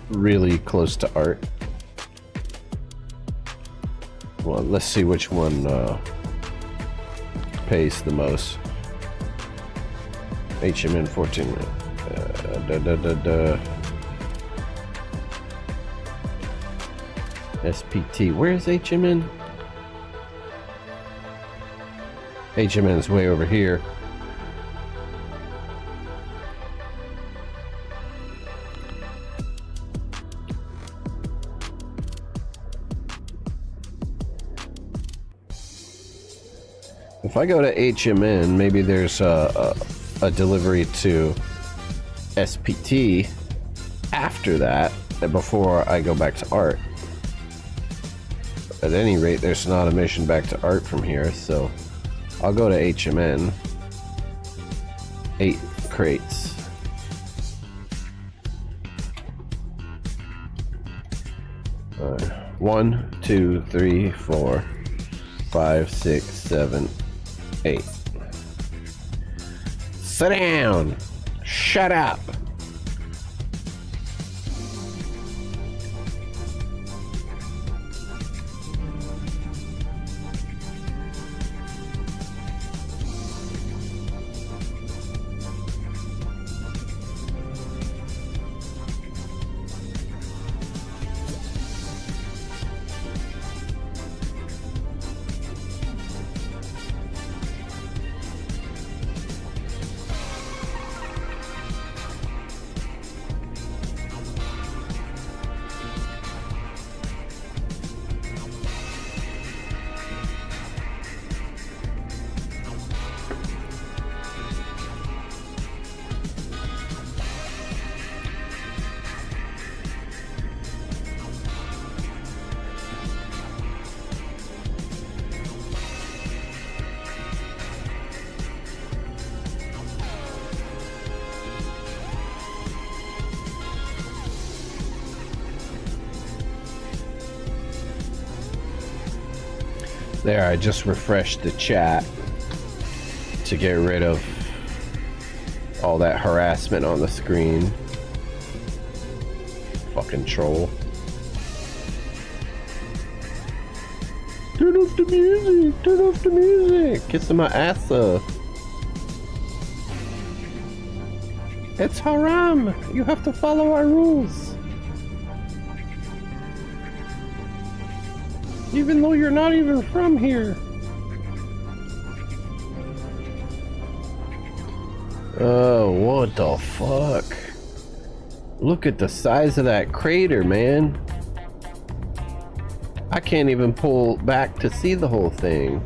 really close to art. Well, let's see which one pays the most. HMN 14. SPT. Where's HMN? HMN is way over here. If I go to HMN, maybe there's a delivery to SPT after that, before I go back to art. At any rate, there's not a mission back to art from here, so I'll go to HMN. 8 crates. One, 2, 3, 4, 5, 6, 7, 8. Sit down! Shut up! There, I just refreshed the chat to get rid of all that harassment on the screen. Fucking troll. Turn off the music! Turn off the music! Kissing my ass up. It's haram! You have to follow our rules. Even though you're not even from here. Oh, what the fuck? Look at the size of that crater, man. I can't even pull back to see the whole thing.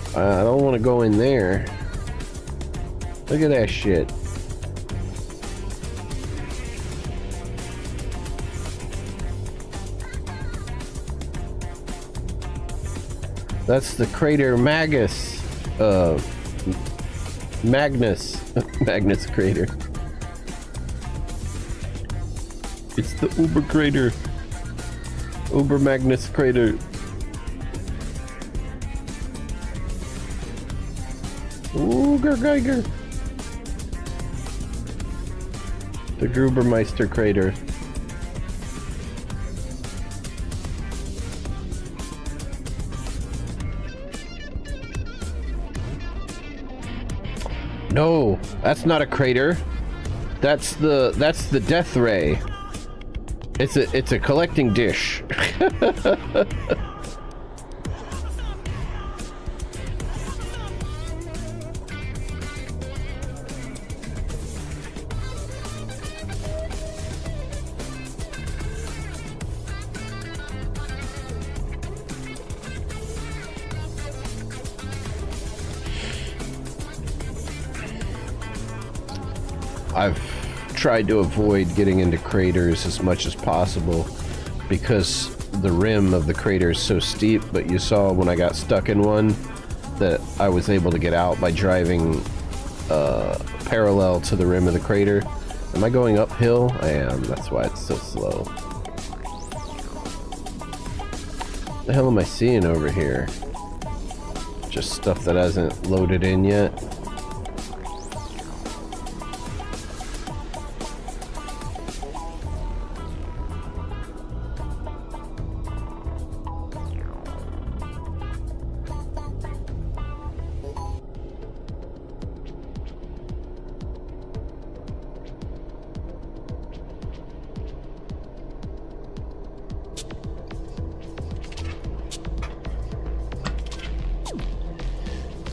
I don't want to go in there. Look at that shit. That's the crater Magus. Magnus. Magnus crater. It's the Uber crater. Uber Magnus crater. Uber Geiger. The Grubermeister crater. No, that's not a crater. That's the death ray. It's a collecting dish. I've tried to avoid getting into craters as much as possible because the rim of the crater is so steep, but you saw when I got stuck in one that I was able to get out by driving parallel to the rim of the crater. Am I going uphill? I am. That's why it's so slow. What the hell am I seeing over here? Just stuff that hasn't loaded in yet.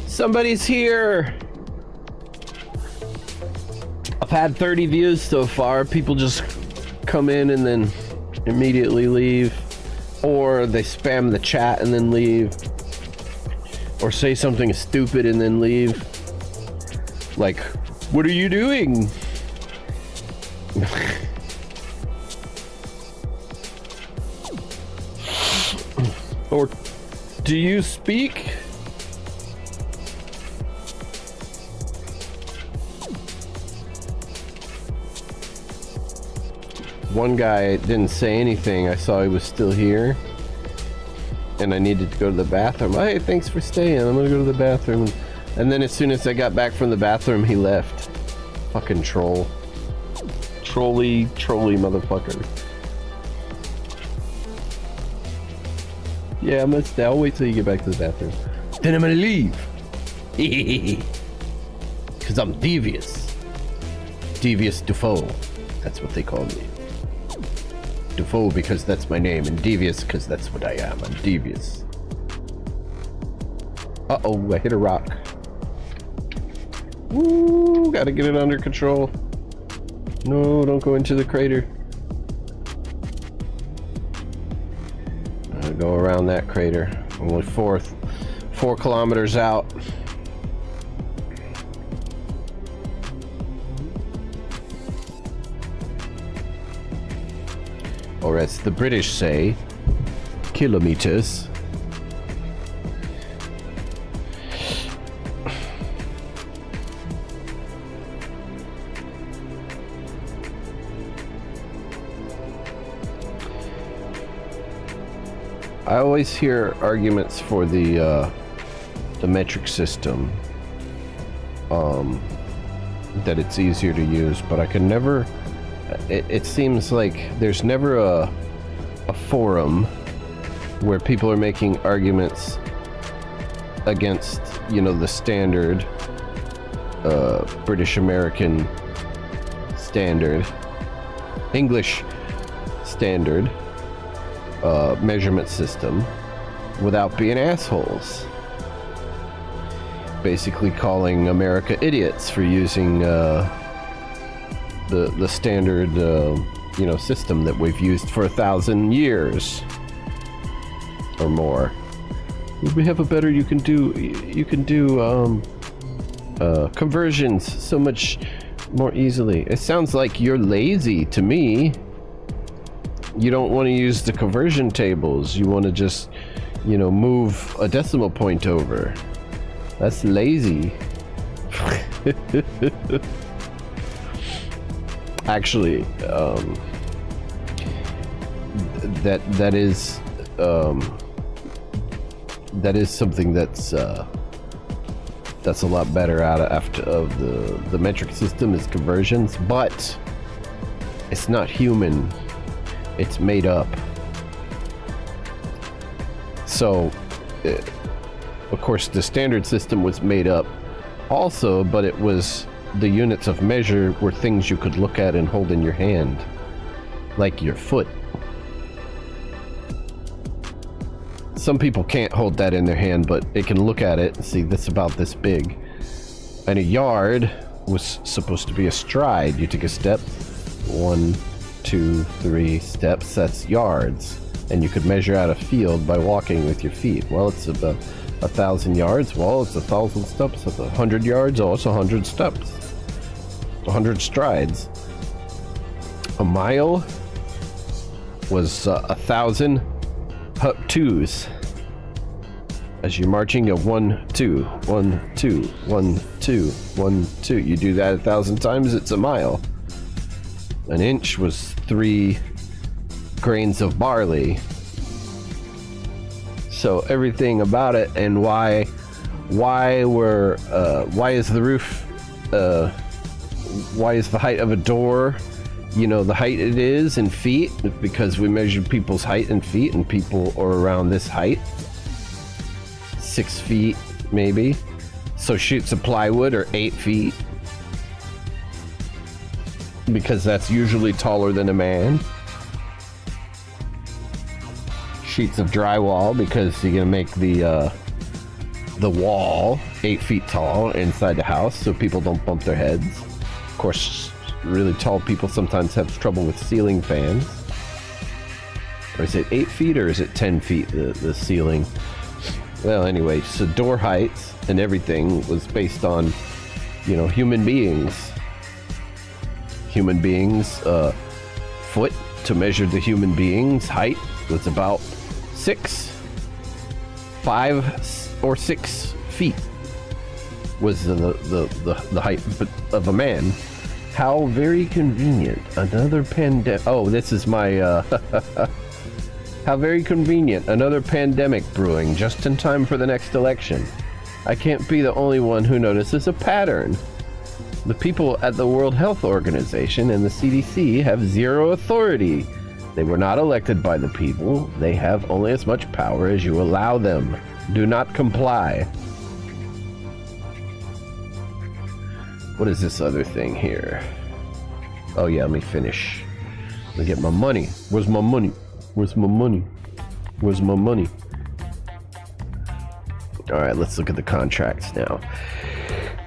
Somebody's here! I've had 30 views so far. People just come in and then immediately leave. Or they spam the chat and then leave. Or say something stupid and then leave. Like, what are you doing? Or, do you speak? One guy didn't say anything. I saw he was still here. And I needed to go to the bathroom. Hey, thanks for staying. I'm gonna go to the bathroom. And then as soon as I got back from the bathroom, he left. Fucking troll. Trolly motherfucker. Yeah, I'm gonna stay. I'll wait till you get back to the bathroom. Then I'm gonna leave. Cause I'm devious. Devious Defoe. That's what they call me. Defoe because that's my name, and devious because that's what I am. I'm devious. Uh-oh, I hit a rock. Woo, gotta get it under control. No, don't go into the crater. I'll go around that crater. Only 4 kilometers out. Or as the British say, kilometers. I always hear arguments for the metric system, that it's easier to use, but I can never. It seems like there's never a forum where people are making arguments against, you know, the standard British American standard, English standard measurement system without being assholes. Basically calling America idiots for using the standard you know, system that we've used for 1,000 years or more. We have a better, you can do conversions so much more easily. It sounds like you're lazy to me. You don't want to use the conversion tables. You want to just, you know, move a decimal point over. That's lazy. Actually, that is something that's a lot better out of the metric system is conversions, but it's not human. It's made up. So, of course, the standard system was made up also, but it was the units of measure were things you could look at and hold in your hand, like your foot. Some people can't hold that in their hand, but they can look at it and see that's about this big. And a yard was supposed to be a stride. You took a step, 1, 2, 3 steps, that's yards. And you could measure out a field by walking with your feet. Well, it's about 1,000 yards. Well, it's 1,000 steps. It's 100 yards. Oh, it's 100 steps. 100 strides. A mile was 1,000 twos. As you're marching, a 1, 2, 1, 2, 1, 2, 1, 2. You do that 1,000 times, it's a mile. An inch was 3 grains of barley. So everything about it, and why is the roof, why is the height of a door, you know, the height it is in feet? Because we measured people's height in feet, and people are around this height, 6 feet maybe. So sheets of plywood are 8 feet, because that's usually taller than a man. Sheets of drywall, because you're gonna make the wall 8 feet tall inside the house so people don't bump their heads. Of course, really tall people sometimes have trouble with ceiling fans. Or is it 8 feet or is it 10 feet, the ceiling? Well, anyway, so door heights and everything was based on, you know, human beings. Human beings, foot to measure the human being's height was about 5 or 6 feet was the height of a man. How very convenient. Another pandemic. Oh, this is my how very convenient. Another pandemic brewing just in time for the next election. I can't be the only one who notices a pattern. The people at the World Health Organization and the CDC have zero authority. They were not elected by the people. They have only as much power as you allow them. Do not comply. What is this other thing here? Oh yeah, let me finish. Let me get my money. Where's my money? Where's my money? Where's my money? Alright, let's look at the contracts now.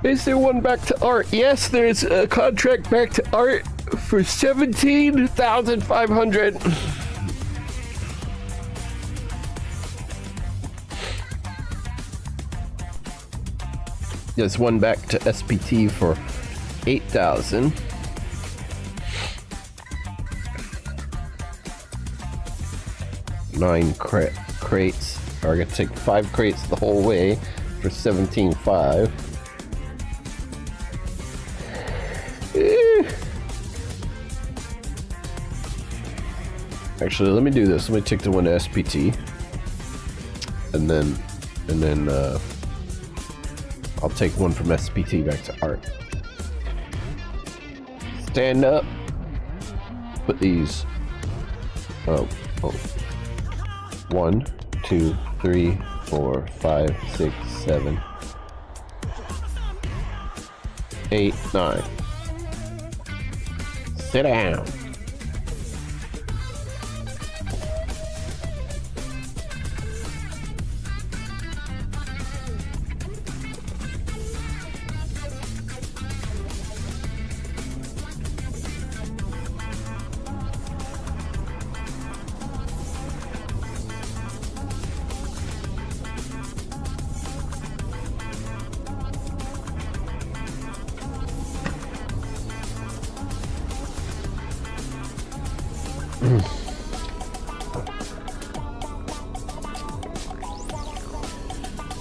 Is there one back to art? Yes, there's a contract back to art for 17,500. There's one back to SPT for 8,000. Nine crates. Are gonna take 5 crates the whole way for 17,500. Actually, let me do this. Let me take the one to SPT, and then I'll take one from SPT back to art. Stand up. Put these. Oh. 1, 2, 3, 4, 5, 6, 7, 8, 9. Sit down.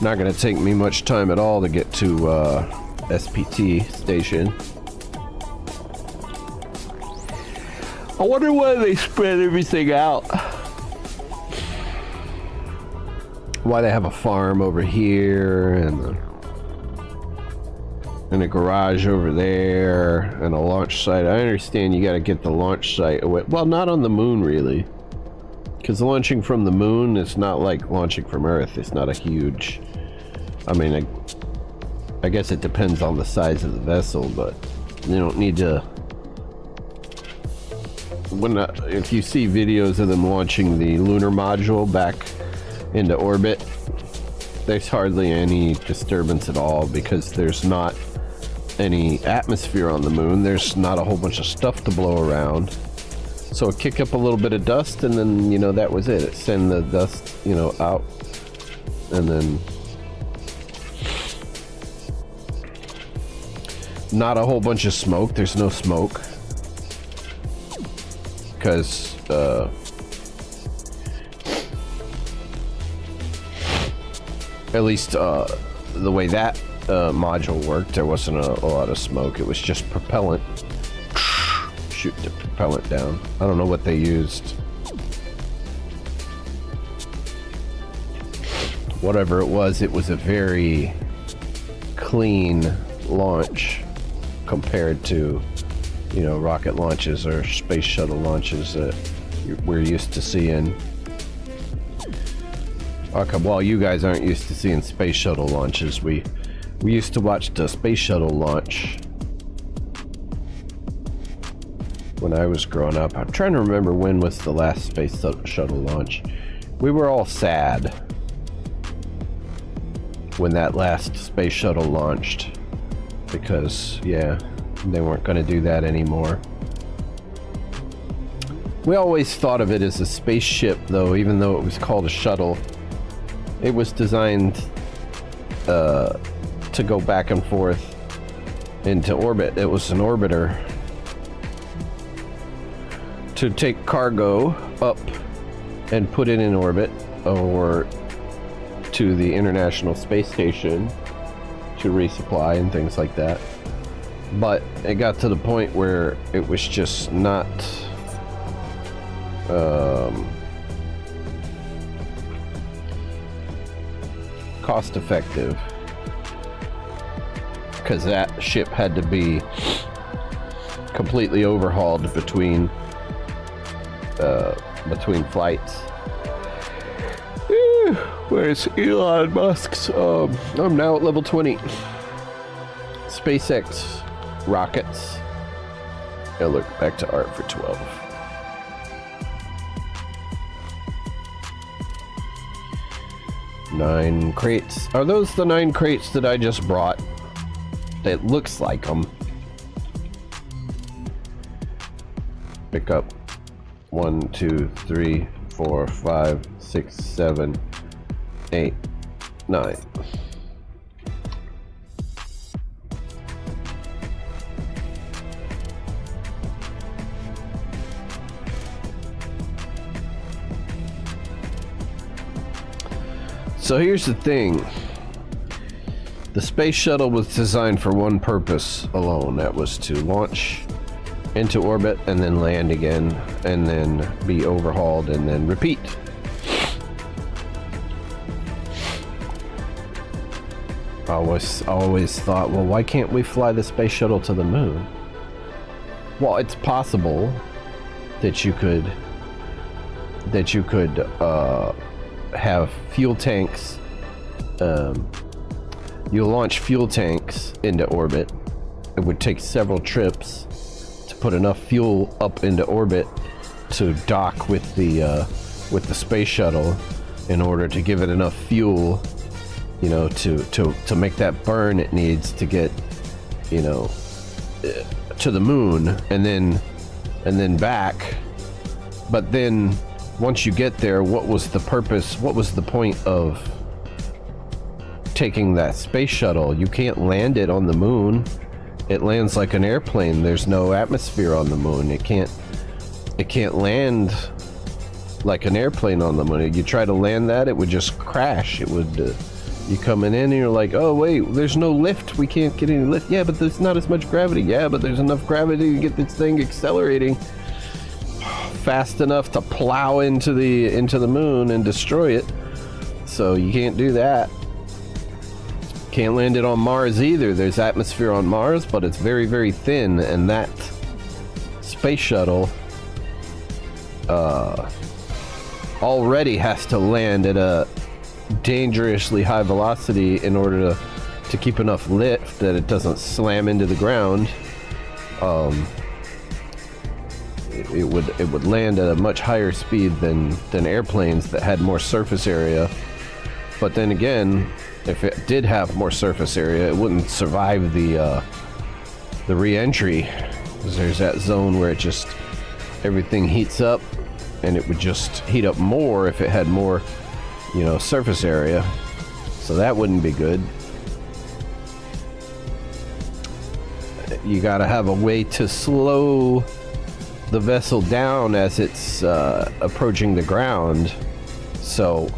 Not gonna take me much time at all to get to SPT station. I wonder why they spread everything out. Why they have a farm over here and a garage over there and a launch site. I understand you got to get the launch site away. Well, not on the moon really, because launching from the moon is not like launching from Earth. It's not a huge. I mean, I guess it depends on the size of the vessel, but you don't need to. If you see videos of them launching the lunar module back into orbit, there's hardly any disturbance at all because there's not any atmosphere on the moon. There's not a whole bunch of stuff to blow around, so it kick up a little bit of dust and then, you know, that was it. It send the dust, you know, out, and then not a whole bunch of smoke. There's no smoke because at least the way that module worked, there wasn't a lot of smoke. It was just propellant. Shoot the propellant down. I don't know what they used. Whatever it was a very clean launch compared to, you know, rocket launches or space shuttle launches that we're used to seeing. Okay, well, you guys aren't used to seeing space shuttle launches. We used to watch the space shuttle launch when I was growing up. I'm trying to remember when was the last space shuttle launch. We were all sad when that last space shuttle launched because, yeah, they weren't going to do that anymore. We always thought of it as a spaceship, though, even though it was called a shuttle. It was designed to go back and forth into orbit. It was an orbiter to take cargo up and put it in orbit or to the International Space Station to resupply and things like that. But it got to the point where it was just not cost effective, because that ship had to be completely overhauled between flights. Where's Elon Musk's? I'm now at level 20. SpaceX rockets. I look back to art for 12. Nine crates. Are those the 9 crates that I just brought? It looks like them. Pick up 1, 2, 3, 4, 5, 6, 7, 8, 9. So here's the thing. The space shuttle was designed for one purpose alone. That was to launch into orbit and then land again and then be overhauled and then repeat. I always thought, well, why can't we fly the space shuttle to the moon? Well, it's possible that you could have fuel tanks. You launch fuel tanks into orbit. It would take several trips to put enough fuel up into orbit to dock with the space shuttle in order to give it enough fuel, you know, to make that burn it needs to get, you know, to the moon and then back. But then once you get there, what was the purpose? What was the point of taking that space shuttle? You can't land it on the moon. It lands like an airplane. There's no atmosphere on the moon. It can't land like an airplane on the moon. You try to land that, it would just crash. It would You coming in and you're like, oh wait, there's no lift, we can't get any lift. Yeah, but there's not as much gravity. Yeah, but there's enough gravity to get this thing accelerating fast enough to plow into the moon and destroy it. So you can't do that. Can't land it on Mars either. There's atmosphere on Mars, but it's very, very thin, and that space shuttle already has to land at a dangerously high velocity in order to keep enough lift that it doesn't slam into the ground. It would land at a much higher speed than airplanes that had more surface area. But then again, if it did have more surface area, it wouldn't survive the re-entry, because there's that zone where it just everything heats up, and it would just heat up more if it had more, you know, surface area. So that wouldn't be good. You gotta have a way to slow the vessel down as it's approaching the ground. So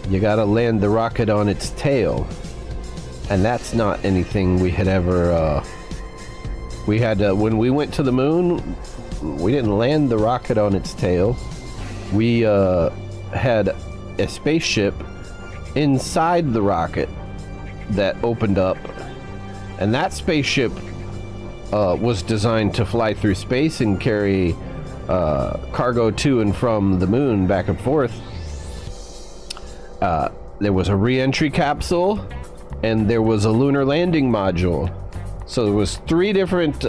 you gotta land the rocket on its tail, and that's not anything we had ever we had when we went to the moon, we didn't land the rocket on its tail. We had a spaceship inside the rocket that opened up, and that spaceship was designed to fly through space and carry cargo to and from the moon back and forth. There was a re-entry capsule, and there was a lunar landing module. So there was 3 different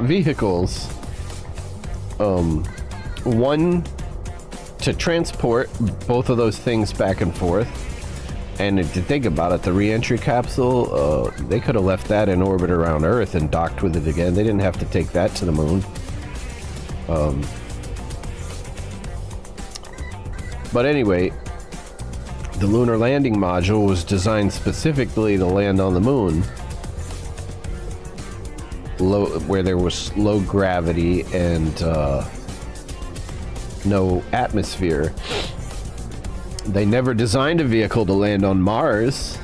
vehicles. One to transport both of those things back and forth. And if you think about it, the re-entry capsule, they could have left that in orbit around Earth and docked with it again. They didn't have to take that to the moon. But anyway, the lunar landing module was designed specifically to land on the moon, where there was low gravity and no atmosphere. They never designed a vehicle to land on Mars,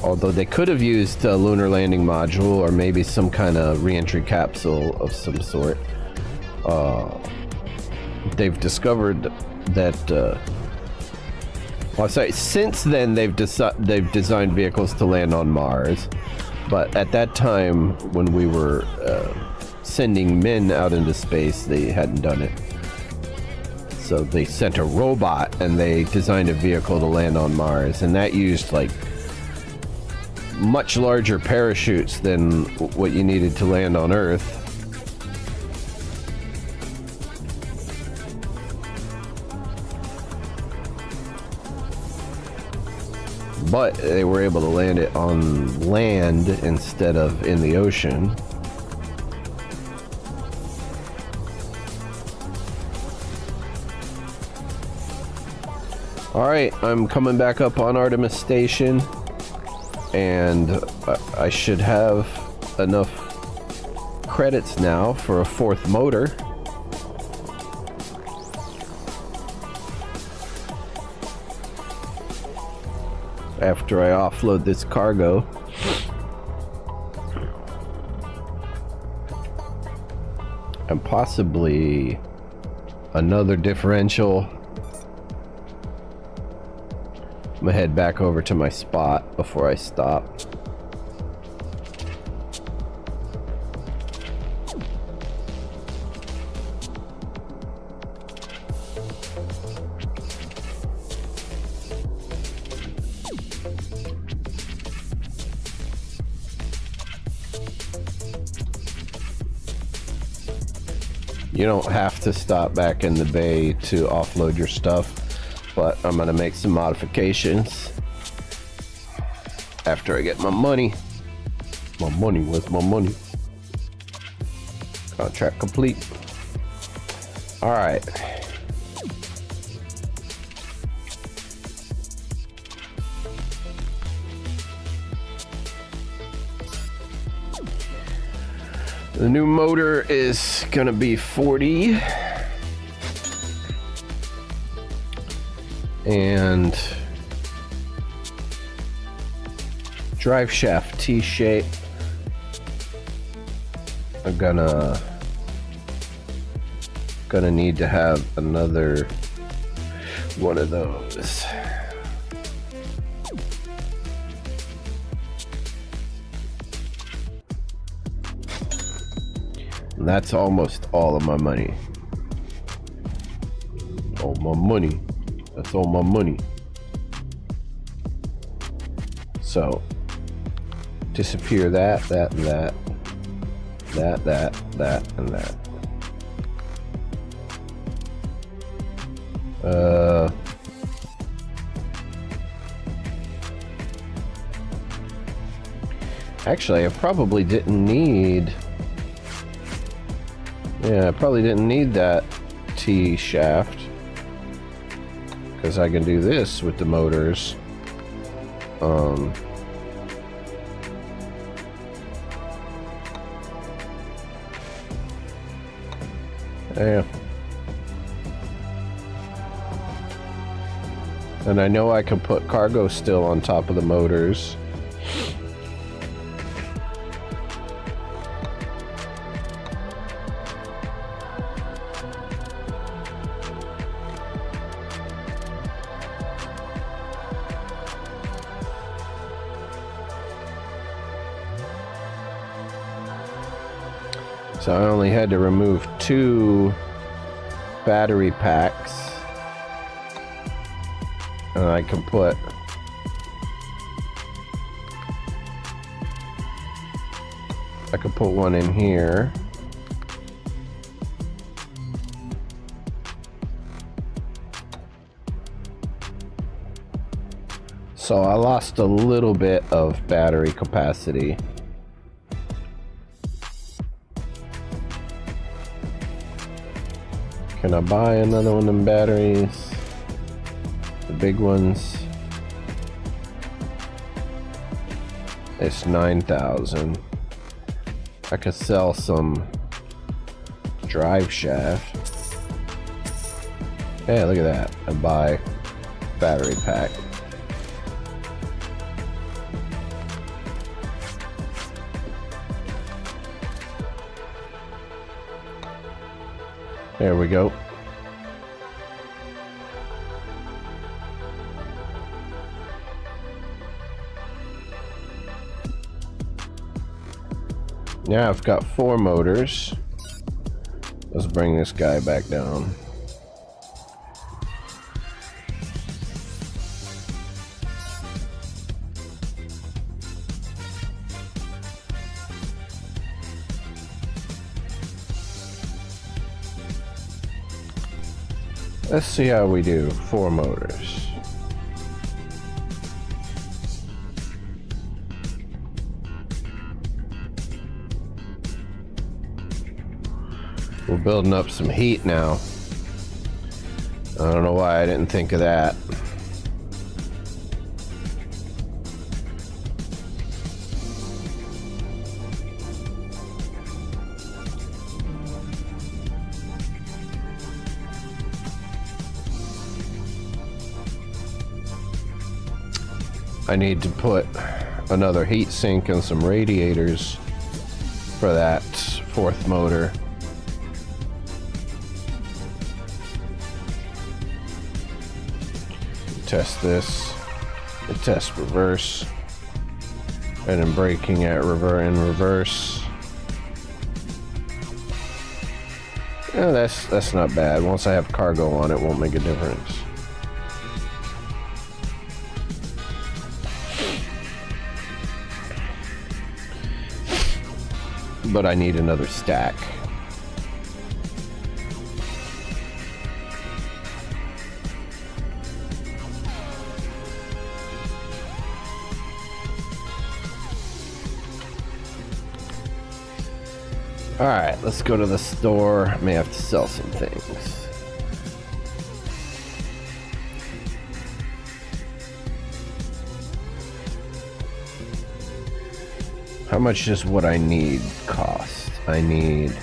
although they could have used a lunar landing module or maybe some kind of re-entry capsule of some sort. They've discovered that since then they've designed vehicles to land on Mars, but at that time when we were sending men out into space, they hadn't done it. So they sent a robot and they designed a vehicle to land on Mars, and that used like much larger parachutes than what you needed to land on Earth. But they were able to land it on land instead of in the ocean. Alright, I'm coming back up on Artemis Station, and I should have enough credits now for a 4th motor. After I offload this cargo. And possibly another differential. I'm gonna head back over to my spot before I stop. You don't have to stop back in the bay to offload your stuff, but I'm gonna make some modifications after I get my money. My money, where's my money? Contract complete. All right. The new motor is gonna be 40. And Drive shaft T-shape. I'm gonna need to have another one of those. And that's almost all of my money. All my money. That's all my money. So disappear that, that, and that. That, and that. Actually, I probably didn't need... Yeah, I probably didn't need that T shaft. Because I can do this with the motors. Yeah. And I know I can put cargo still on top of the motors. So I only had to remove 2 battery packs. And I can put one in here. So I lost a little bit of battery capacity. Can I buy another one of them batteries? The big ones. It's 9,000. I could sell some drive shaft. Yeah, look at that. I buy battery pack. There we go. Now I've got 4 motors. Let's bring this guy back down. Let's see how we do. 4 motors. We're building up some heat now. I don't know why I didn't think of that. I need to put another heat sink and some radiators for that 4th motor. Test this, test reverse, and then braking at reverse. Yeah, that's not bad. Once I have cargo on, it won't make a difference. But I need another stack. Alright, let's go to the store. I may have to sell some things. How much does what I need cost? I need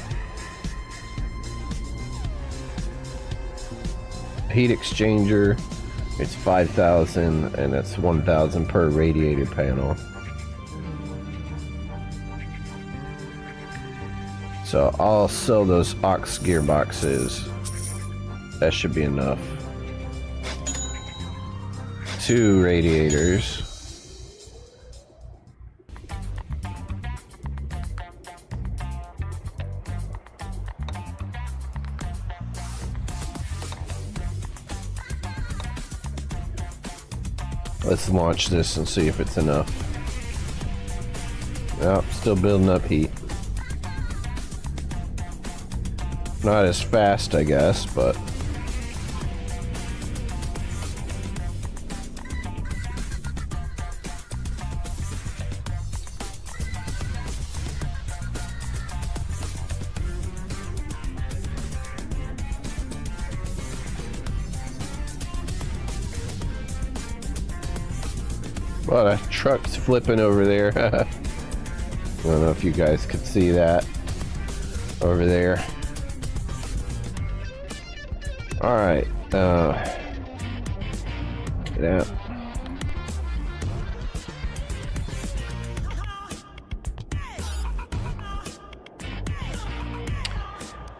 heat exchanger. It's 5,000 and it's 1,000 per radiator panel. So I'll sell those ox gearboxes. That should be enough. 2 radiators. Let's launch this and see if it's enough. Yep, still building up heat. Not as fast, I guess, but... Well, that truck's flipping over there. I don't know if you guys could see that over there. All right, get out.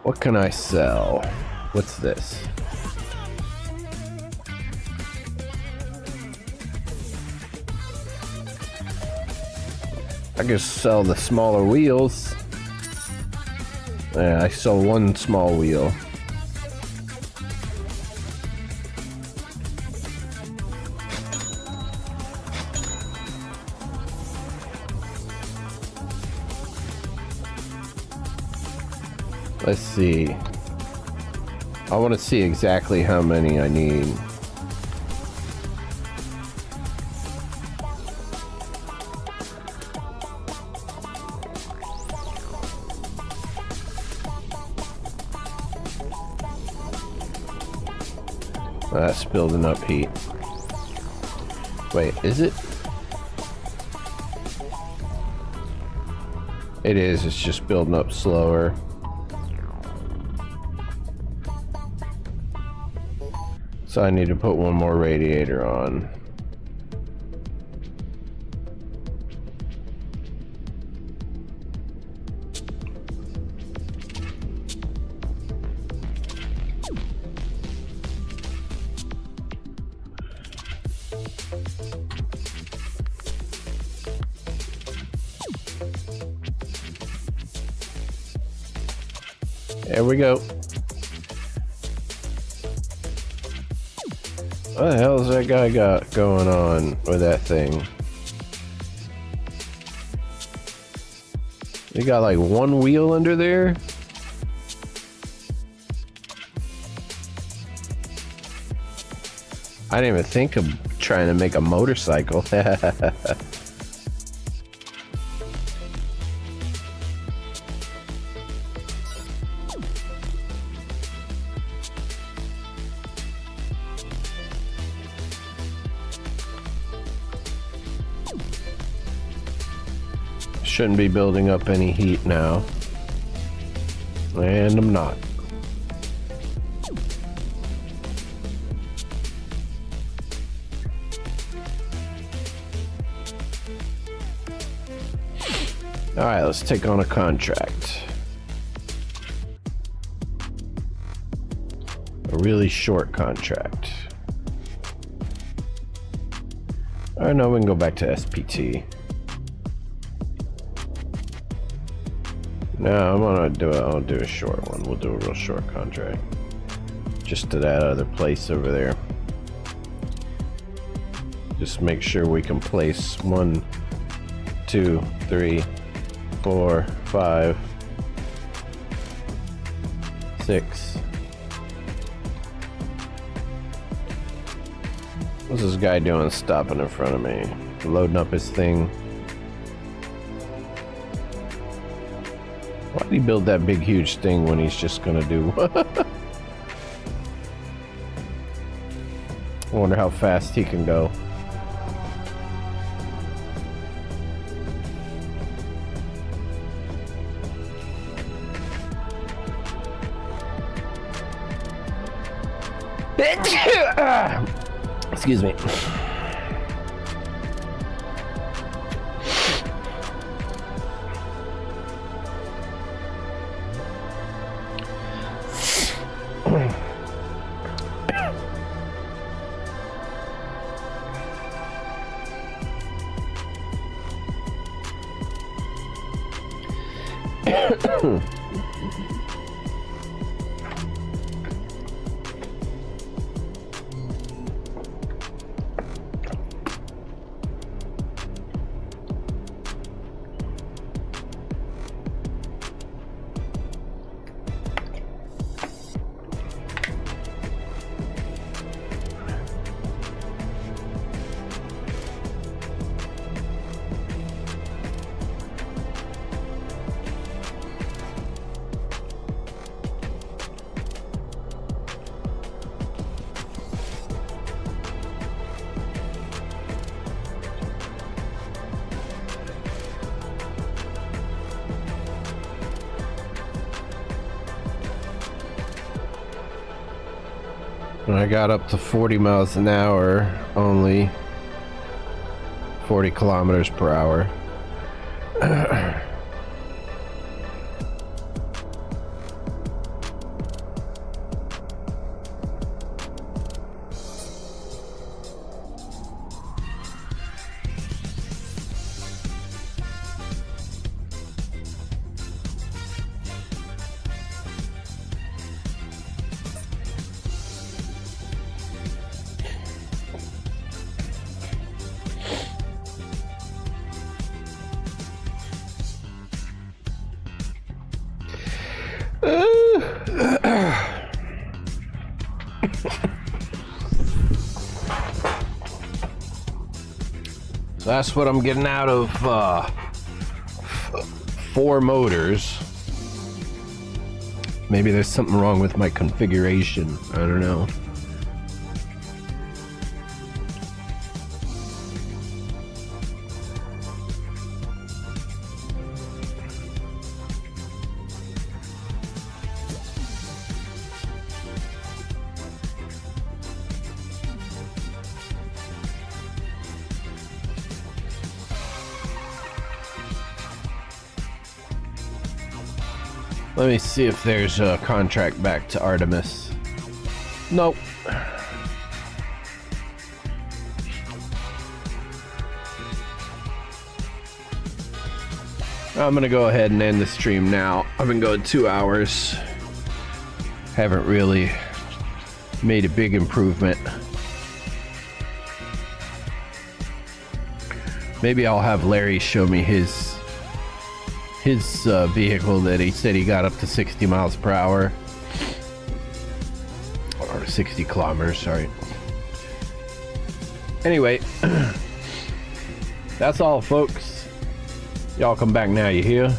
What can I sell? What's this? I can sell the smaller wheels. Yeah, I sell 1 small wheel. Let's see. I want to see exactly how many I need. That's building up heat. Wait, is it? It is, it's just building up slower. So I need to put 1 more radiator on. There we go. What the hell has that guy got going on with that thing? He got like 1 wheel under there? I didn't even think of trying to make a motorcycle. Shouldn't be building up any heat now. And I'm not. Alright, let's take on a contract. A really short contract. Alright, no, we can go back to SPT. No, I'm gonna do it. I'll do a short one. We'll do a real short contract. Just to that other place over there. Just make sure we can place 1, 2, 3, 4, 5, 6. What's this guy doing stopping in front of me? Loading up his thing. Why did he build that big huge thing when he's just gonna do? I wonder how fast he can go. Excuse me. When I got up to 40 miles an hour, only 40 kilometers per hour. So that's what I'm getting out of 4 motors. Maybe there's something wrong with my configuration. I don't know. Let me see if there's a contract back to Artemis. Nope. I'm gonna go ahead and end the stream now. I've been going 2 hours. Haven't really made a big improvement. Maybe I'll have Larry show me his vehicle that he said he got up to 60 miles per hour. Or 60 kilometers, sorry. Anyway, that's all, folks. Y'all come back now, you hear?